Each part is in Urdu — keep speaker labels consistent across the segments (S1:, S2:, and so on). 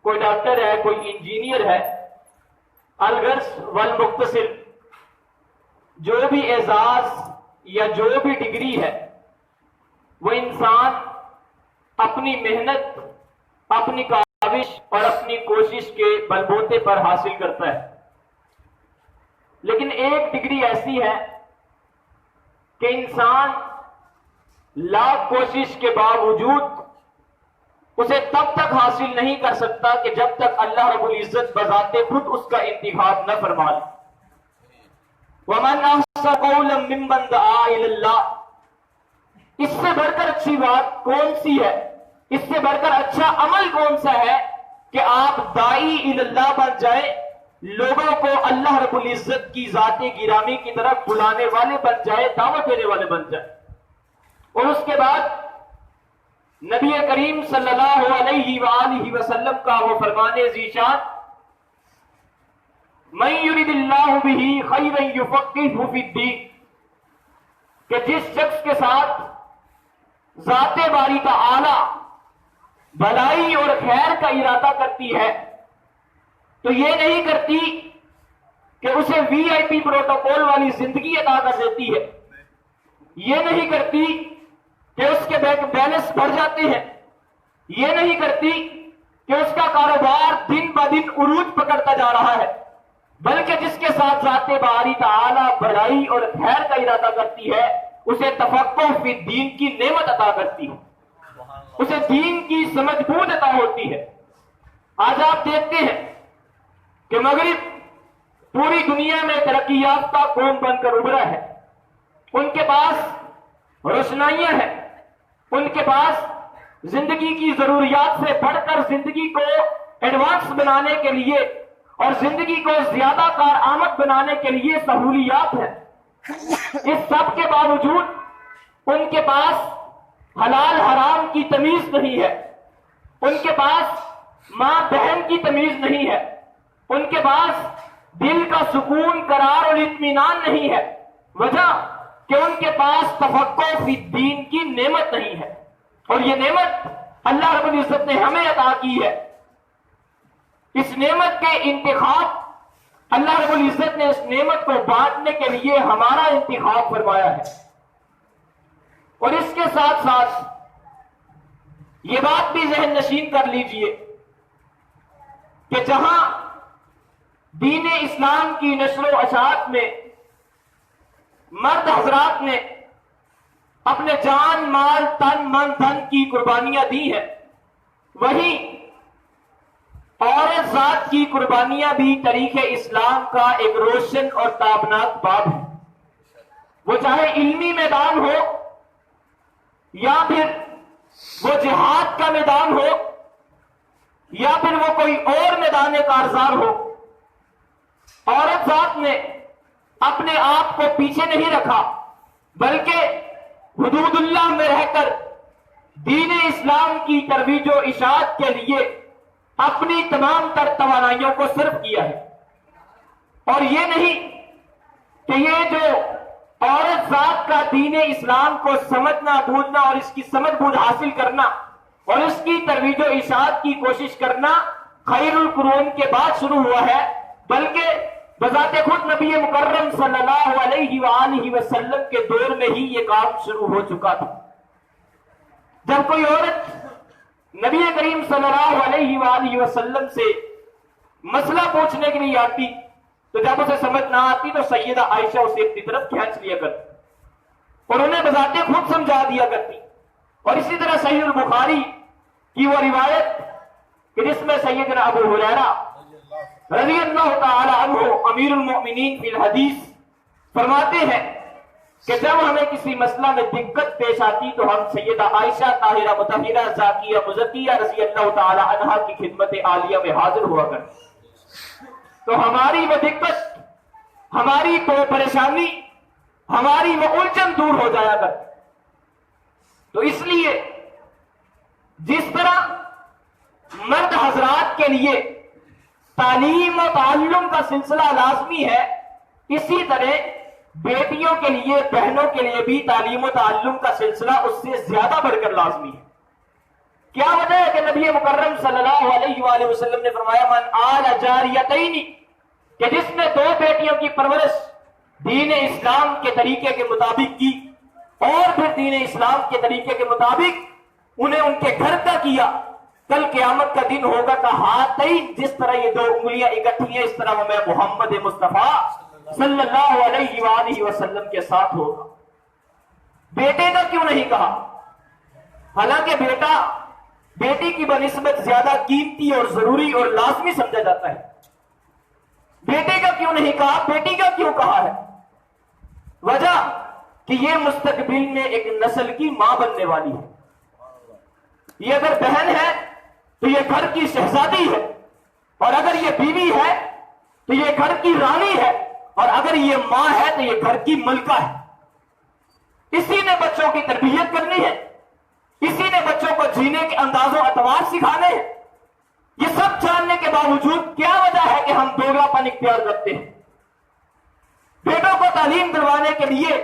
S1: کوئی ڈاکٹر ہے، کوئی انجینئر ہے، الغرض والمختصر جو بھی اعزاز یا جو بھی ڈگری ہے وہ انسان اپنی محنت، اپنی کاوش اور اپنی کوشش کے بلبوتے پر حاصل کرتا ہے۔ لیکن ایک ڈگری ایسی ہے کہ انسان لاکھ کوشش کے باوجود اسے تب تک حاصل نہیں کر سکتا کہ جب تک اللہ رب العزت بذات خود اس کا انتخاب نہ فرما لے۔ وَمَنْ أَحْسَنُ قَوْلًا مِّمَّنْ دَعَا إِلَى اللَّهِ، اس سے بڑھ کر اچھی بات کون سی ہے، اس سے بڑھ کر اچھا عمل کون سا ہے کہ آپ داعی الی اللہ بن جائیں، لوگوں کو اللہ رب العزت کی ذات گرامی کی طرف بلانے والے بن جائے، دعوت دینے والے بن جائے۔ اور اس کے بعد نبی کریم صلی اللہ علیہ وآلہ وسلم کا وہ فرمان ذیشان، من یرید اللہ بہ خیرا یفقہہ فی الدین، کہ جس شخص کے ساتھ ذات باری تعالی بھلائی اور خیر کا ارادہ کرتی ہے تو یہ نہیں کرتی کہ اسے وی آئی پی پروٹوکول والی زندگی عطا کر دیتی ہے، یہ نہیں کرتی کہ اس کے بینک بیلنس بڑھ جاتے ہیں، یہ نہیں کرتی کہ اس کا کاروبار دن بہ دن عروج پکڑتا جا رہا ہے، بلکہ جس کے ساتھ ذات باری تعالی بھلائی اور خیر کا ارادہ کرتی ہے اسے تفقہ فی الدین کی نعمت عطا کرتی ہے، اسے دین کی سمجھ بوجھ عطا ہوتی ہے۔ آج آپ دیکھتے ہیں کہ مغرب پوری دنیا میں ترقی یافتہ قوم بن کر ابھرا ہے، ان کے پاس روشنائیاں ہیں، ان کے پاس زندگی کی ضروریات سے بڑھ کر زندگی کو ایڈوانس بنانے کے لیے اور زندگی کو زیادہ کارآمد بنانے کے لیے سہولیات ہیں۔ اس سب کے باوجود ان کے پاس حلال حرام کی تمیز نہیں ہے، ان کے پاس ماں بہن کی تمیز نہیں ہے، ان کے پاس دل کا سکون، قرار اور اطمینان نہیں ہے، وجہ کہ ان کے پاس تفقہ فی الدین کی نعمت نہیں ہے۔ اور یہ نعمت اللہ رب العزت نے ہمیں عطا کی ہے، اس نعمت کے انتخاب اللہ رب العزت نے اس نعمت کو بانٹنے کے لیے ہمارا انتخاب فرمایا ہے۔ اور اس کے ساتھ ساتھ یہ بات بھی ذہن نشین کر لیجئے کہ جہاں دین اسلام کی نشر و اشاعت میں مرد حضرات نے اپنے جان، مال، تن، من، دھن کی قربانیاں دی ہیں، وہیں عورت ذات کی قربانیاں بھی تاریخ اسلام کا ایک روشن اور تابناک باب ہے۔ وہ چاہے علمی میدان ہو یا پھر وہ جہاد کا میدان ہو یا پھر وہ کوئی اور میدان کارزار ہو، عورت ذات نے اپنے آپ کو پیچھے نہیں رکھا، بلکہ حدود اللہ میں رہ کر دین اسلام کی ترویج و اشاعت کے لیے اپنی تمام تر توانائیوں کو صرف کیا ہے۔ اور یہ نہیں کہ یہ جو عورت ذات کا دین اسلام کو سمجھنا، بوجھنا اور اس کی سمجھ بوجھ حاصل کرنا اور اس کی ترویج و اشاعت کی کوشش کرنا خیر القرون کے بعد شروع ہوا ہے، بلکہ بذات خود نبی مکرم صلی اللہ علیہ وآلہ وسلم کے دور میں ہی یہ کام شروع ہو چکا تھا۔ جب کوئی عورت نبی کریم صلی اللہ علیہ وآلہ وسلم سے مسئلہ پوچھنے کے لیے آتی تو جب اسے سمجھ نہ آتی تو سیدہ عائشہ اسے اپنی طرف کھینچ لیا کرتی اور انہیں بذات خود سمجھا دیا کرتی۔ اور اسی طرح صحیح البخاری کی وہ روایت کہ جس میں سیدنا ابو ہریرہ رضی اللہ تعالی عنہ امیر المؤمنین فی الحدیث فرماتے ہیں کہ جب ہمیں کسی مسئلہ میں دقت پیش آتی تو ہم سیدہ عائشہ طاہرہ مطہرہ زاکیہ مزکیہ رضی اللہ تعالی عنہا کی خدمت عالیہ میں حاضر ہوا کرتے، تو ہماری وہ دقت، ہماری تو پریشانی، ہماری وہ الجھن دور ہو جایا کرتی۔ تو اس لیے جس طرح مرد حضرات کے لیے تعلیم و تعلم کا سلسلہ لازمی ہے، اسی طرح بیٹیوں کے لیے، بہنوں کے لیے بھی تعلیم و تعلم کا سلسلہ اس سے زیادہ بڑھ کر لازمی ہے۔ کیا وجہ ہے کہ نبی مکرم صلی اللہ علیہ وآلہ وسلم نے فرمایا من آل جاریتین، کہ جس نے دو بیٹیوں کی پرورش دین اسلام کے طریقے کے مطابق کی اور پھر دین اسلام کے طریقے کے مطابق انہیں ان کے گھر کا کیا، کل قیامت کا دن ہوگا کہ ہاتھیں جس طرح یہ دو انگلیاں اکٹھی ہیں اس طرح میں محمد مصطفیٰ صلی اللہ علیہ وآلہ وسلم کے ساتھ ہوگا۔ بیٹے کا کیوں نہیں کہا؟ حالانکہ بیٹا بیٹی کی بنسبت زیادہ قیمتی اور ضروری اور لازمی سمجھا جاتا ہے۔ بیٹے کا کیوں نہیں کہا، بیٹی کا کیوں کہا ہے؟ وجہ کہ یہ مستقبل میں ایک نسل کی ماں بننے والی ہے۔ یہ اگر بہن ہے تو یہ گھر کی شہزادی ہے، اور اگر یہ بیوی ہے تو یہ گھر کی رانی ہے، اور اگر یہ ماں ہے تو یہ گھر کی ملکہ ہے۔ اسی نے بچوں کی تربیت کرنی ہے، اسی نے بچوں کو جینے کے انداز و اطوار سکھانے ہیں۔ یہ سب جاننے کے باوجود کیا وجہ ہے کہ ہم دوگلا پن اختیار کرتے ہیں؟ بیٹوں کو تعلیم دلوانے کے لیے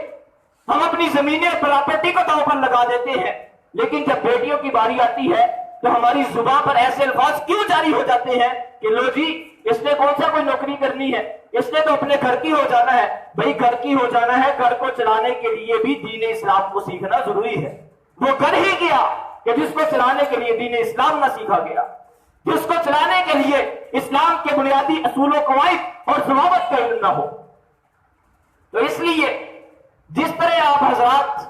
S1: ہم اپنی زمینیں پراپرٹی کو داؤ پر لگا دیتے ہیں، لیکن جب بیٹیوں کی باری آتی ہے تو ہماری زبان پر ایسے الفاظ کیوں جاری ہو جاتے ہیں کہ لو جی اس نے کون سا کوئی نوکری کرنی ہے، اس نے تو اپنے گھر کی ہو جانا ہے۔ بھائی گھر کی ہو جانا ہے، گھر کو چلانے کے لیے بھی دین اسلام کو سیکھنا ضروری ہے۔ وہ گھر ہی گیا کہ جس کو چلانے کے لیے دین اسلام نہ سیکھا گیا، جس کو چلانے کے لیے اسلام کے بنیادی اصول و قواعد اور ضوابط کا علم نہ ہو۔ تو اس لیے جس طرح آپ حضرات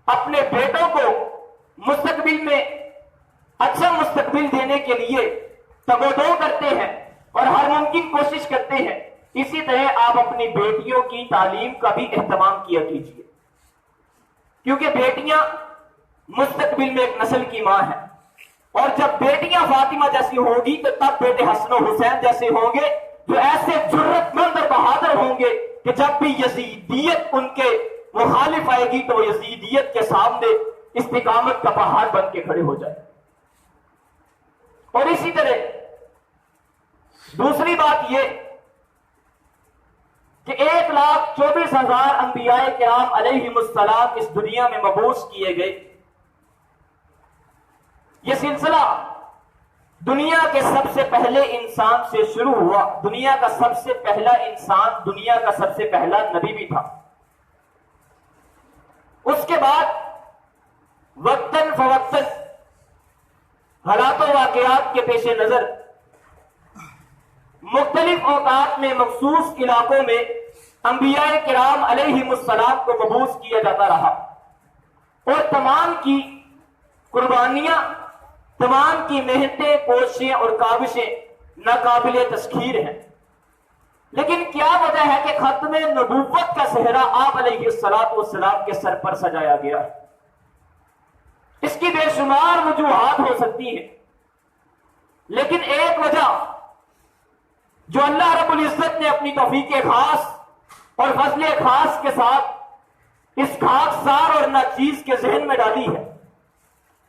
S1: اپنے بیٹوں کو مستقبل میں اچھا مستقبل دینے کے لیے تگودو کرتے ہیں اور ہر ممکن کوشش کرتے ہیں، اسی طرح آپ اپنی بیٹیوں کی تعلیم کا بھی اہتمام کیا کیجیے، کیونکہ بیٹیاں مستقبل میں ایک نسل کی ماں ہیں، اور جب بیٹیاں فاطمہ جیسی ہوگی تو تب بیٹے حسن و حسین جیسے ہوں گے، جو ایسے جرت مند اور بہادر ہوں گے کہ جب بھی یزیدیت ان کے مخالف آئے گی تو وہ یزیدیت کے سامنے استقامت کا پہاڑ بن کے کھڑے ہو جائے۔ اور اسی طرح دوسری بات یہ کہ 1,24,000 انبیاء کرام علیہم السلام اس دنیا میں مبعوث کیے گئے۔ یہ سلسلہ دنیا کے سب سے پہلے انسان سے شروع ہوا۔ دنیا کا سب سے پہلا انسان، دنیا کا سب سے پہلا نبی بھی تھا۔ اس کے بعد وقتاً فوقتاً حالات و واقعات کے پیش نظر مختلف اوقات میں مخصوص علاقوں میں انبیاء کرام علیہم السلام کو مبعوث کیا جاتا رہا، اور تمام کی قربانیاں، تمام کی محنتیں، کوششیں اور کاوشیں ناقابل تسخیر ہیں۔ لیکن کیا وجہ ہے کہ ختم نبوت کا صحرا آپ علیہ السلام کے سر پر سجایا گیا ہے؟ اس کی بے شمار وجوہات ہو سکتی ہیں، لیکن ایک وجہ جو اللہ رب العزت نے اپنی توفیق خاص اور فضل خاص کے ساتھ اس خاکسار اور ناچیز کے ذہن میں ڈالی ہے،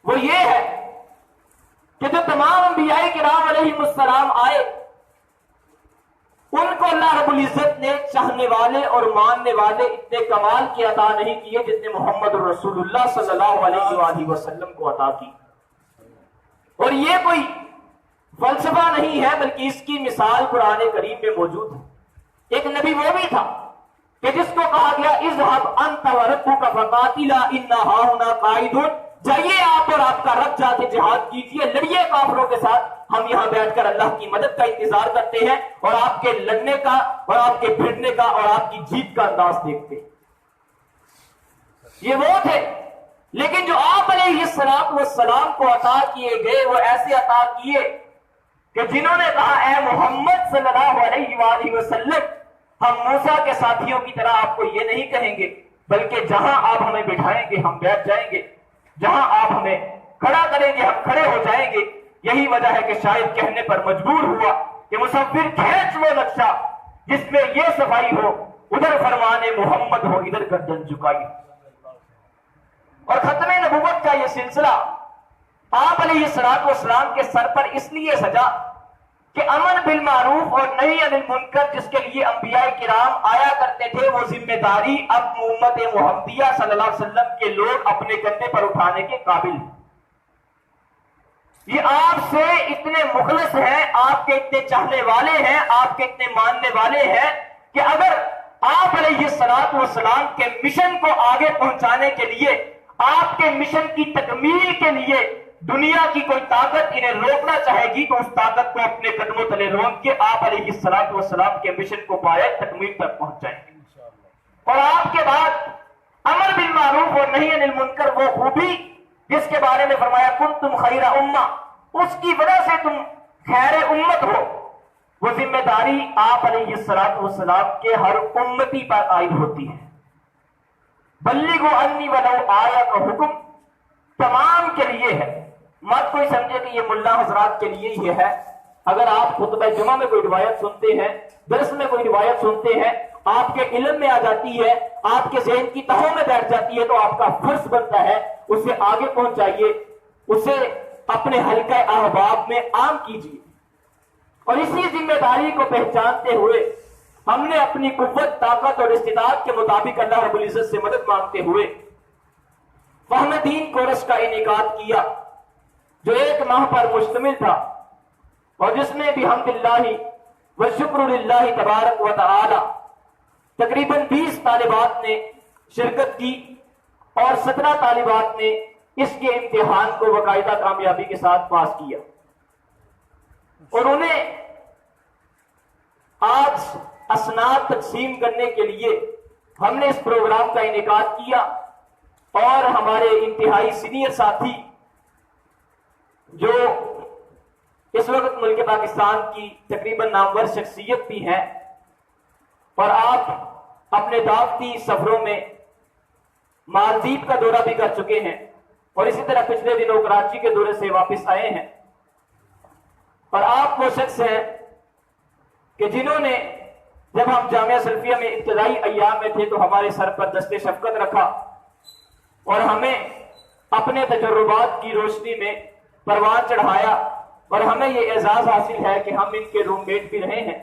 S1: وہ یہ ہے کہ جو تمام انبیاء کرام علیہم السلام آئے، ان کو اللہ رب العزت نے چاہنے والے اور ماننے والے اتنے کمال کی عطا نہیں کیے جتنے محمد رسول اللہ صلی اللہ علیہ وآلہ وسلم کو عطا کی۔ اور یہ کوئی فلسفہ نہیں ہے، بلکہ اس کی مثال قرآن کریم میں موجود ہے۔ ایک نبی وہ بھی تھا کہ جس کو کہا گیا اذهب انت وربک فقاتلا انا ہاہنا قاعدون، جائیے آپ اور آپ کا رب جا کے جہاد کیجیے، لڑیے کافروں کے ساتھ، ہم یہاں بیٹھ کر اللہ کی مدد کا انتظار کرتے ہیں اور آپ کے لڑنے کا اور آپ کے بھیڑنے کا اور آپ کی جیت کا انداز دیکھتے ہیں۔ یہ وہ تھے، لیکن جو آپ علیہ السلام کو عطا کیے گئے وہ ایسے عطا کیے کہ جنہوں نے کہا اے محمد صلی اللہ علیہ وآلہ وسلم، ہم موسیٰ کے ساتھیوں کی طرح آپ کو یہ نہیں کہیں گے، بلکہ جہاں آپ ہمیں بٹھائیں گے ہم بیٹھ جائیں گے، جہاں آپ ہمیں کھڑا کریں گے ہم کھڑے ہو جائیں گے۔ یہی وجہ ہے کہ شاید کہنے پر مجبور ہوا کہ مصور کھینچ وہ نقشہ جس میں یہ صفائی ہو، ادھر فرمان محمد ہو، ادھر گردن جھکائی۔ اور ختم نبوت کا یہ سلسلہ آپ علیہ السلام کے سر پر اس لیے سجا کہ امر بالمعروف اور نہی عن المنکر جس کے لیے انبیاء کرام آیا کرتے تھے، وہ ذمہ داری اب امت محمدیہ صلی اللہ علیہ وسلم کے لوگ اپنے کندھے پر اٹھانے کے قابل ہیں۔ یہ آپ سے اتنے مخلص ہیں، آپ کے اتنے چاہنے والے ہیں، آپ کے اتنے ماننے والے ہیں کہ اگر آپ علیہ الصلوۃ والسلام کے مشن کو آگے پہنچانے کے لیے، آپ کے مشن کی تکمیل کے لیے دنیا کی کوئی طاقت انہیں روکنا چاہے گی تو اس طاقت کو اپنے قدموں تلے رونق کے آپ علیہ الصلوۃ والسلام کے مشن کو پائے تکمیل تک پہنچائیں گے۔ اور آپ کے بعد امر بالمعروف اور نہی عن المنکر، وہ خوبی جس کے بارے میں فرمایا کنتم خیر امہ، اس کی وجہ سے تم خیر امت ہو، وہ ذمہ داری آپ علیہ الصلوۃ والسلام کے ہر امتی پر عائد ہوتی ہے۔ بلغوا انی ولو آیہ کا حکم تمام کے لیے ہے، مت کوئی سمجھے کہ یہ ملا حضرات کے لیے ہی ہے۔ اگر آپ خطبہ جمعہ میں کوئی روایت سنتے ہیں، درس میں کوئی روایت سنتے ہیں، آپ کے علم میں آ جاتی ہے، آپ کے ذہن کی تہوں میں بیٹھ جاتی ہے، تو آپ کا فرض بنتا ہے اسے آگے پہنچائیے، اسے اپنے حلقہ احباب میں عام کیجیے۔ اور اسی ذمہ داری کو پہچانتے ہوئے ہم نے اپنی قوت، طاقت اور استطاعت کے مطابق اللہ رب العزت سے مدد مانگتے ہوئے فہم دین کورس کا انعقاد کیا، جو 1 ماہ پر مشتمل تھا، اور جس میں بحمد اللہ و شکر للہ تبارک و تعالی تقریباً 20 طالبات نے شرکت کی، اور 17 طالبات نے اس کے امتحان کو باقاعدہ کامیابی کے ساتھ پاس کیا۔ اور انہیں آج اسناد تقسیم کرنے کے لیے ہم نے اس پروگرام کا انعقاد کیا، اور ہمارے انتہائی سینئر ساتھی جو اس وقت ملک پاکستان کی تقریباً نامور شخصیت بھی ہیں، اور آپ اپنے دعوتی سفروں میں مالدیپ کا دورہ بھی کر چکے ہیں، اور اسی طرح پچھلے دنوں کراچی کے دورے سے واپس آئے ہیں، اور آپ وہ شخص ہیں کہ جنہوں نے جب ہم جامعہ سلفیہ میں ابتدائی ایام میں تھے تو ہمارے سر پر دست شفقت رکھا، اور ہمیں اپنے تجربات کی روشنی میں پروان چڑھایا، اور ہمیں یہ اعزاز حاصل ہے کہ ہم ان کے روم میٹ بھی رہے ہیں۔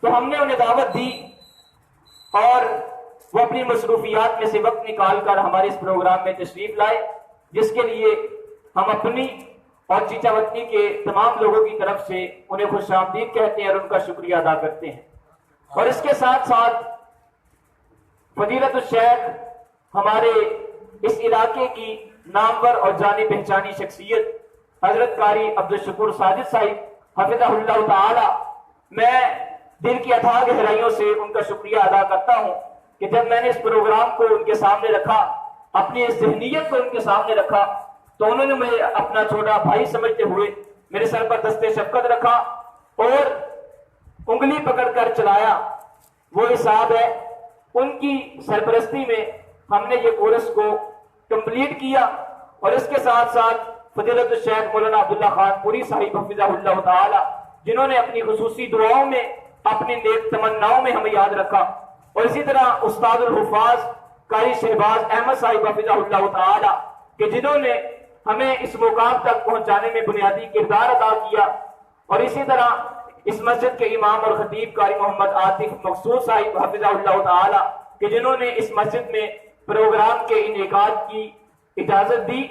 S1: تو ہم نے انہیں دعوت دی، اور وہ اپنی مصروفیات میں سے وقت نکال کر ہمارے اس پروگرام میں تشریف لائے، جس کے لیے ہم اپنی اور چیچا وطنی کے تمام لوگوں کی طرف سے انہیں خوش آمدید کہتے ہیں اور ان کا شکریہ ادا کرتے ہیں۔ اور اس کے ساتھ ساتھ فضیلت الشیخ، ہمارے اس علاقے کی نامور اور جانی پہچانی شخصیت حضرت قاری عبدالشکور ساجد صاحب حفظہ اللہ تعالی، میں دل کی اتھاہ گہرائیوں سے ان کا شکریہ ادا کرتا ہوں کہ جب میں نے اس پروگرام کو ان کے سامنے رکھا، اپنی اس ذہنیت کو ان کے سامنے رکھا، تو انہوں نے مجھے اپنا چھوٹا بھائی سمجھتے ہوئے میرے سر پر دست شفقت رکھا اور انگلی پکڑ کر چلایا۔ وہ حساب ہے، ان کی سرپرستی میں ہم نے یہ کورس کو کمپلیٹ کیا، اور اس کے ساتھ ساتھ فضیلت الشیخ مولانا عبداللہ خان پوری صاحب حفظہ اللہ تعالی، جنہوں نے اپنی خصوصی دعاؤں میں، اپنی نیک تمناؤں میں ہمیں یاد رکھا، اور اسی طرح استاد الحفاظ قاری شہباز احمد صاحب حفظہ اللہ تعالی، کہ جنہوں نے ہمیں اس مقام تک پہنچانے میں بنیادی کردار ادا کیا، اور اسی طرح اس مسجد کے امام اور خطیب قاری محمد عاطف مقصود صاحب حفظہ اللہ تعالی، کہ جنہوں نے اس مسجد میں پروگرام کے انعقاد کی اجازت دی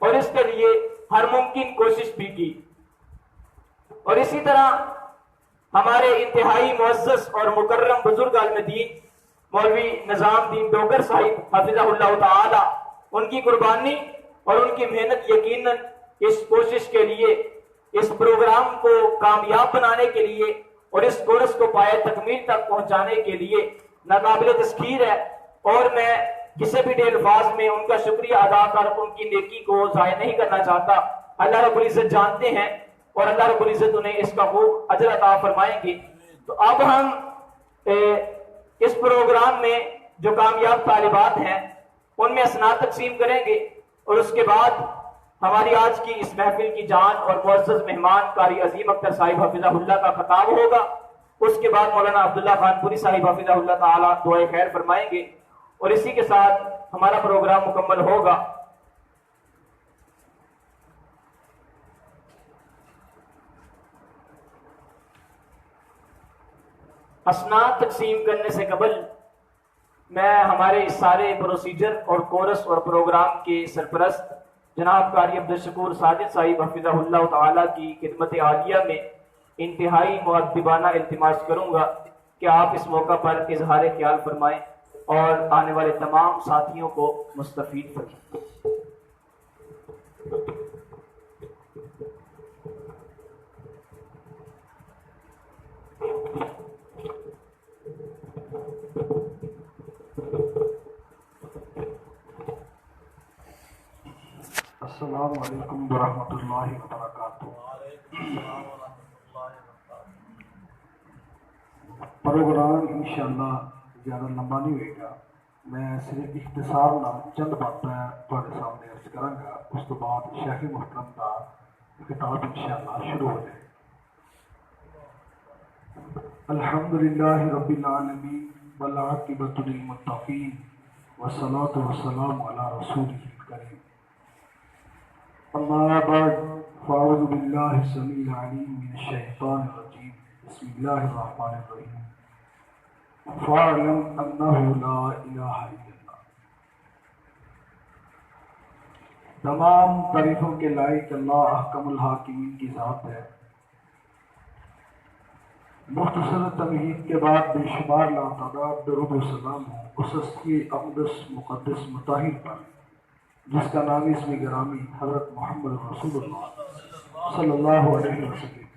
S1: اور اس کے لیے ہر ممکن کوشش بھی کی۔ اور اسی طرح ہمارے انتہائی معزز اور مکرم بزرگ عالم دین مولوی نظام دین ڈوگر صاحب حفظہ اللہ تعالی، ان کی قربانی اور ان کی محنت یقیناً اس کوشش کے لیے، اس پروگرام کو کامیاب بنانے کے لیے اور اس کورس کو پائے تکمیل تک پہنچانے کے لیے ناقابل تذکیر ہے، اور میں کسی بھی الفاظ میں ان کا شکریہ ادا کر ان کی نیکی کو ضائع نہیں کرنا چاہتا۔ اللہ رب العزت جانتے ہیں، اور اللہ رب العزت انہیں اس کا خوب اجر عطا فرمائیں گے۔ تو اب ہم اس پروگرام میں جو کامیاب طالبات ہیں ان میں اسناد تقسیم کریں گے، اور اس کے بعد ہماری آج کی اس محفل کی جان اور معزز مہمان قاری عظیم اختر صاحب حفظہ اللہ کا خطاب ہوگا۔ اس کے بعد مولانا عبداللہ خان پوری صاحب حفظہ اللہ تعالی دعائے خیر فرمائیں گے، اور اسی کے ساتھ ہمارا پروگرام مکمل ہوگا۔ اسناد تقسیم کرنے سے قبل میں ہمارے اس سارے پروسیجر اور کورس اور پروگرام کے سرپرست جناب قاری عبدالشکور ساجد صاحب حفظہ اللہ تعالیٰ کی خدمت عالیہ میں انتہائی مؤدبانہ التماس کروں گا کہ آپ اس موقع پر اظہار خیال فرمائیں اور آنے والے تمام ساتھیوں کو مستفید فرمائیں۔
S2: السلام علیکم ورحمۃ اللہ وبرکاتہ۔ پروگرام انشاءاللہ زیادہ لمبا نہیں ہوئے گا، میں صرف اختصار نال چند باتیں تھوڑے سامنے عرض کروں گا، اس تو بعد شیخ محترم کا خطاب انشاءاللہ شروع ہو جائے۔ الحمدللہ رب العالمین والعاقبۃ للمتقین والصلاۃ والسلام علی رسولہ الکریم، اما بعد فاعوذ باللہ السمیع العلیم من الشیطان الرجیم، بسم اللہ الرحمن الرحیم، فاعلم انہ لا الہ الا اللہ۔ تمام تعریفوں کے لائق اللہ احکم الحاکمین کی ذات ہے۔ مختصر تمہید کے بعد بے شمار لاتعداد درود و سلام ہوں اس ہستی اقدس مقدس مطہر پر جس کا نام اسم گرامی حضرت محمد رسول اللہ صلی اللہ علیہ وسلم۔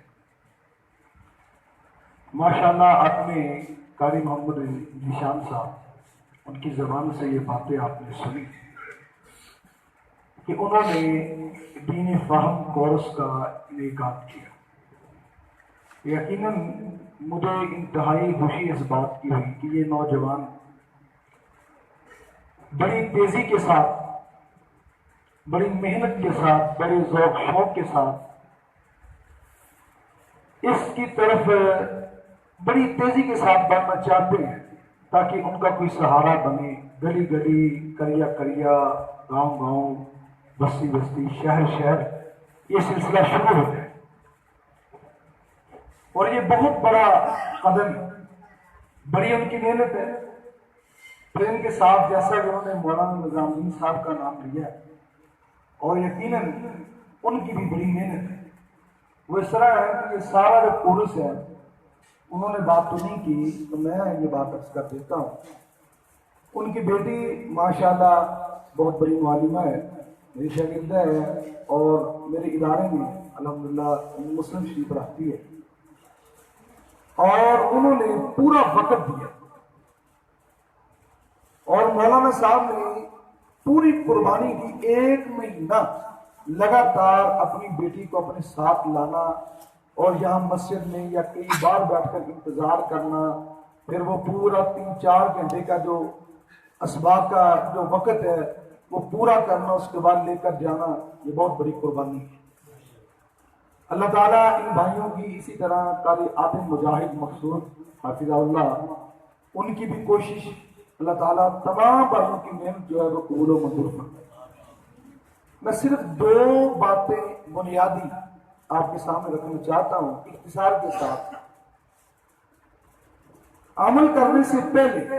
S2: ماشاءاللہ آپ نے قاری محمد ذیشان صاحب، ان کی زبان سے یہ باتیں آپ نے سنی کہ انہوں نے دین فہم کورس کا انعقاد کیا۔ یقیناً مجھے انتہائی خوشی اس بات کی ہوئی کہ یہ نوجوان بڑی تیزی کے ساتھ، بڑی محنت کے ساتھ، بڑے ذوق شوق کے ساتھ اس کی طرف بڑی تیزی کے ساتھ بڑھنا چاہتے ہیں تاکہ ان کا کوئی سہارا بنے۔ گلی گلی، کریا کریا، گاؤں گاؤں، بستی بستی، شہر شہر یہ سلسلہ شروع ہو جائے، اور یہ بہت بڑا قدم ہے، بڑی ان کی محنت ہے۔ پھر ان کے ساتھ جیسا کہ انہوں نے مولانا نظام الدین صاحب کا نام لیا ہے، اور یقیناً ان کی بھی بڑی محنت ہے۔ وہ اس طرح ہے کہ یہ سارا جو کورس ہے انہوں نے بات تو نہیں کی، تو میں یہ بات عرض کر دیتا ہوں۔ ان کی بیٹی ماشاءاللہ بہت بڑی معلمہ ہے، میری شاگردہ ہے، اور میرے ادارے میں الحمدللہ مسلم شریف رہتی ہے، اور انہوں نے پورا وقت دیا، اور مولانا صاحب نے پوری قربانی کی۔ 1 مہینہ لگاتار اپنی بیٹی کو اپنے ساتھ لانا، اور یہاں مسجد میں یا کئی بار بیٹھ کر انتظار کرنا، پھر وہ پورا 3-4 گھنٹے کا جو اسباق کا جو وقت ہے وہ پورا کرنا، اس کے بعد لے کر جانا، یہ بہت بڑی قربانی ہے۔ اللہ تعالیٰ ان بھائیوں کی اسی طرح قاری عاطف مجاہد مقصود حافظہ اللہ، ان کی بھی کوشش اللہ تعالیٰ تمام بھائیوں کی محنت جو ہے وہ قبول و منظور فرمائے۔ میں صرف 2 باتیں بنیادی آپ کے سامنے رکھنا چاہتا ہوں اختصار کے ساتھ۔ عمل کرنے سے پہلے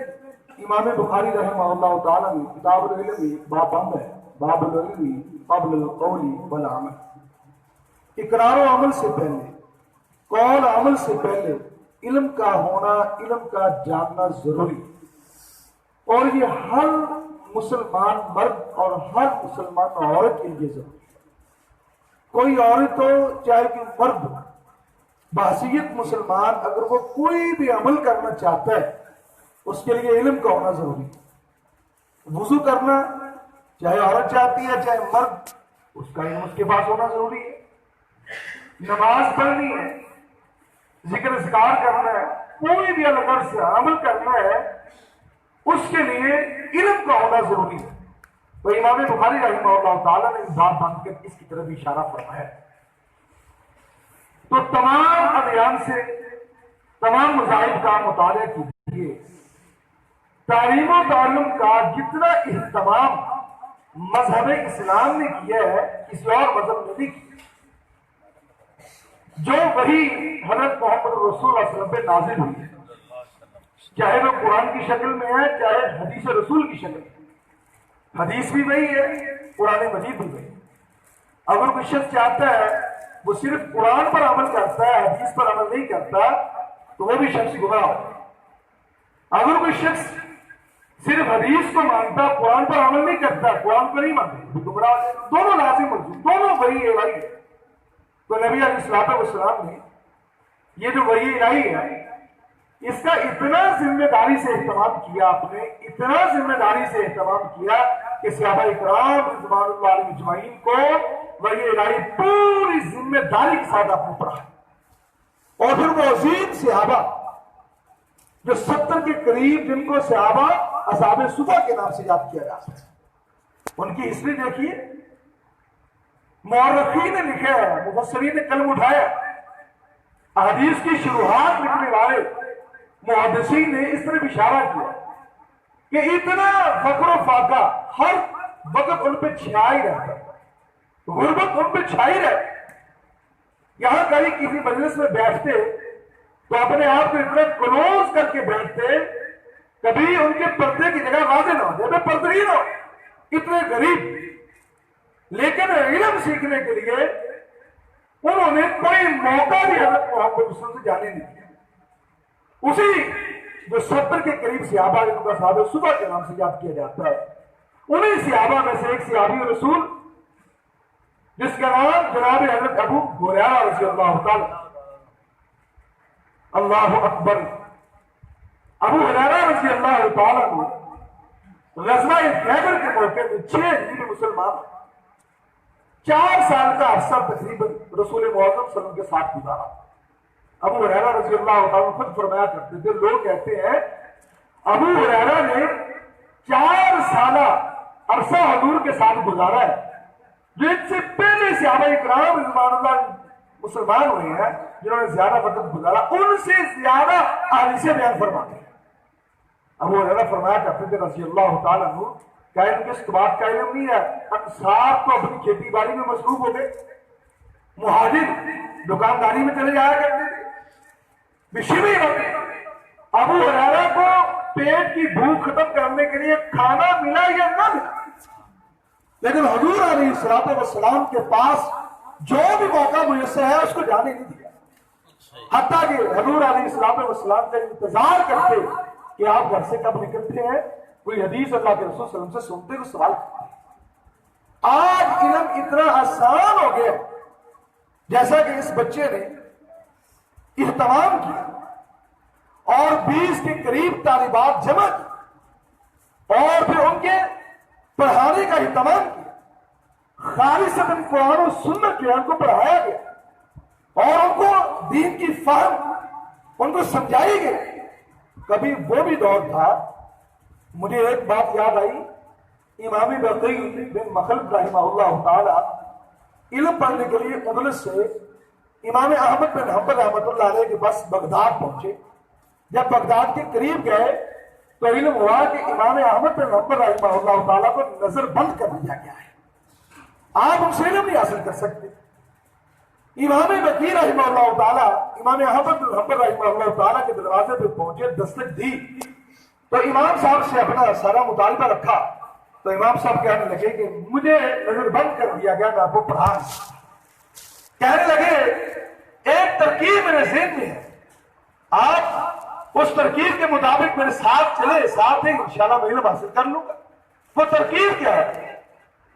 S2: امام بخاری رحمہ اللہ تعالیٰ نے کتاب العلم میں باب بند ہے، باب العلم قبل القول والعمل۔ اقرار و عمل سے پہلے، قول عمل سے پہلے علم کا ہونا، علم کا جاننا ضروری، اور یہ ہر مسلمان مرد اور ہر مسلمان عورت کے لیے ضروری ہے۔ کوئی عورت ہو چاہے کوئی مرد ہو، بحیثیت مسلمان اگر وہ کوئی بھی عمل کرنا چاہتا ہے اس کے لیے علم کا ہونا ضروری ہے۔ وضو کرنا چاہے عورت چاہتی ہے چاہے مرد، اس کا علم اس کے پاس ہونا ضروری ہے۔ نماز پڑھنی ہے، ذکر اذکار کرنا ہے، کوئی بھی الگ سے عمل کرنا ہے، اس کے لیے علم کا ہونا ضروری ہے۔ تو امام بخاری رحمہ اللہ تعالیٰ نے اس بات باندھ کر اس کی طرف اشارہ فرمایا۔ تو تمام ادیان سے، تمام مذاہب کا مطالعہ کیجیے، تعلیم و تعلم کا جتنا اہتمام مذہب اسلام نے کیا ہے کسی اور مذہب نے نہیں کیا۔ جو وہی حضرت محمد رسول اللہ صلی اللہ علیہ وسلم پہ نازل ہوئی ہے، چاہے وہ قرآن کی شکل میں ہے چاہے حدیث رسول کی شکل میں، حدیث بھی وہی ہے، قرآن مجید بھی وہی ہے۔ اگر کوئی شخص چاہتا ہے وہ صرف قرآن پر عمل کرتا ہے، حدیث پر عمل نہیں کرتا، تو وہ بھی شخص گمراہ ہوگا۔ اگر کوئی شخص صرف حدیث کو مانتا، قرآن پر عمل نہیں کرتا، قرآن پر نہیں مانتا، وہ گمراہ ہے۔ دونوں لازم موجود، دونوں وحی الہی ہے۔ تو نبی علیہ الصلوۃ والسلام نے یہ جو وحی الہی ہے اس کا اتنا ذمہ داری سے اہتمام کیا، آپ نے اتنا ذمہ داری سے اہتمام کیا کہ صحابہ کرام رضوان اللہ علیہم اجمعین کو وحی الہی پوری ذمہ داری کے ساتھ آپ نے پڑھا۔ اور پھر وہ عظیم صحابہ جو 70 کے قریب، جن کو صحابہ اصحاب صفا کے نام سے یاد کیا جاتا ہے، ان کی ہسٹری دیکھیے۔ مورخین نے لکھا ہے، مفسرین نے قلم اٹھایا، احادیث کی شروحات لکھنے والے محدثین نے اس طرح اشارہ کیا کہ اتنا فقر و فاقہ ہر وقت ان پہ چھائی رہتا، غربت ان پہ چھائی رہتی۔ یہاں کہیں کسی مجلس میں بیٹھتے تو اپنے آپ کو اتنا کلوز کر کے بیٹھتے، کبھی ان کے پردے کی جگہ واضح نہ ہو جائے، پردے ہی نہ ہو، اتنے غریب، لیکن علم سیکھنے کے لیے انہوں نے کوئی موقع بھی حضرت محمد صلی اللہ علیہ وسلم سے جانے نہیں دیا۔ اسی جو 70 کے قریب صحابہ جن کا صحابہ صبح کے نام سے یاد کیا جاتا ہے، انہیں صحابہ میں سے ایک صحابی رسول جس کا نام جناب حضرت ابو ہریرہ رضی اللہ تعالی، اللہ اکبر، ابو ہریرہ رضی اللہ تعالیٰ کو غزوہ خیبر کے موقع میں 6 ہجری مسلمان 4 سال کا عرصہ تقریباً رسول معظم صلی اللہ علیہ وسلم کے ساتھ گزارا۔ ابو ہریرہ رضی اللہ تعالیٰ خود فرمایا کرتے تھے، لوگ کہتے ہیں ابو ہریرہ نے 4 سالہ عرصہ حضور کے ساتھ گزارا ہے، جو ان سے پہلے صحابہ کرام رضوان اللہ مسلمان ہوئے ہیں جنہوں نے زیادہ وقت گزارا، ان سے زیادہ حدیثیں بیان فرماتے ہیں۔ ابو ہریرہ فرمایا کرتے تھے رضی اللہ تعالیٰ عنہ، کیا ان کو اس بات کا علم نہیں ہے انصار تو اپنی کھیتی باڑی میں مصروف ہو گئے، مہاجر دکانداری میں چلے جایا کرتے تھے، بشری ہوتے۔ ابو ہریرہ کو پیٹ کی بھوک ختم کرنے کے لیے کھانا ملا یا نہ ملا، لیکن حضور علیہ الصلوۃ والسلام کے پاس جو بھی موقع میسر ہے اس کو جانے نہیں دیا، حتیٰ کہ حضور علیہ الصلوۃ والسلام کا انتظار کرتے کہ آپ گھر سے کب نکلتے ہیں، کوئی حدیث اللہ کے رسول صلی اللہ علیہ وسلم سے سنتے کو سوال کرتے۔ آج علم اتنا آسان ہو گیا جیسا کہ اس بچے نے اہتمام کیا اور 20 کے قریب طالبات جمع کی اور پھر ان کے پڑھانے کا اہتمام کیا، خالصتاً قرآن و سنت کے ان کو پڑھایا گیا اور ان کو دین کی فہم ان کو سمجھائی گئی۔ کبھی وہ بھی دور تھا، مجھے ایک بات یاد آئی، امام بقی بن مخلد رحمہ اللہ تعالی علم پڑھنے کے لیے اندلس سے امام احمد بن حنبل رحمۃ اللہ علیہ کے پاس بغداد پہنچے۔ جب بغداد کے قریب گئے تو علم ہوا کہ امام احمد بن حنبل رحمہ اللہ تعالیٰ کو نظر بند کر دیا گیا ہے، آپ ان سے علم نہیں حاصل کر سکتے۔ امام بقی رحمہ اللہ تعالیٰ امام احمد بن حنبل رحمہ اللہ تعالیٰ کے دروازے پہ پہنچے، دستک دی تو امام صاحب سے اپنا سارا مطالبہ رکھا تو امام صاحب کہنے لگے کہ مجھے نظر بند کر دیا گیا، میں آپ کو پڑھا نہیں سکتا۔ کہنے لگے ایک ترکیب میرے ذہن میں ہے، آپ اس ترکیب کے مطابق میرے ساتھ چلے، ساتھ ہی انشاءاللہ میں علم حاصل کر لوں گا۔ وہ ترکیب کیا ہے؟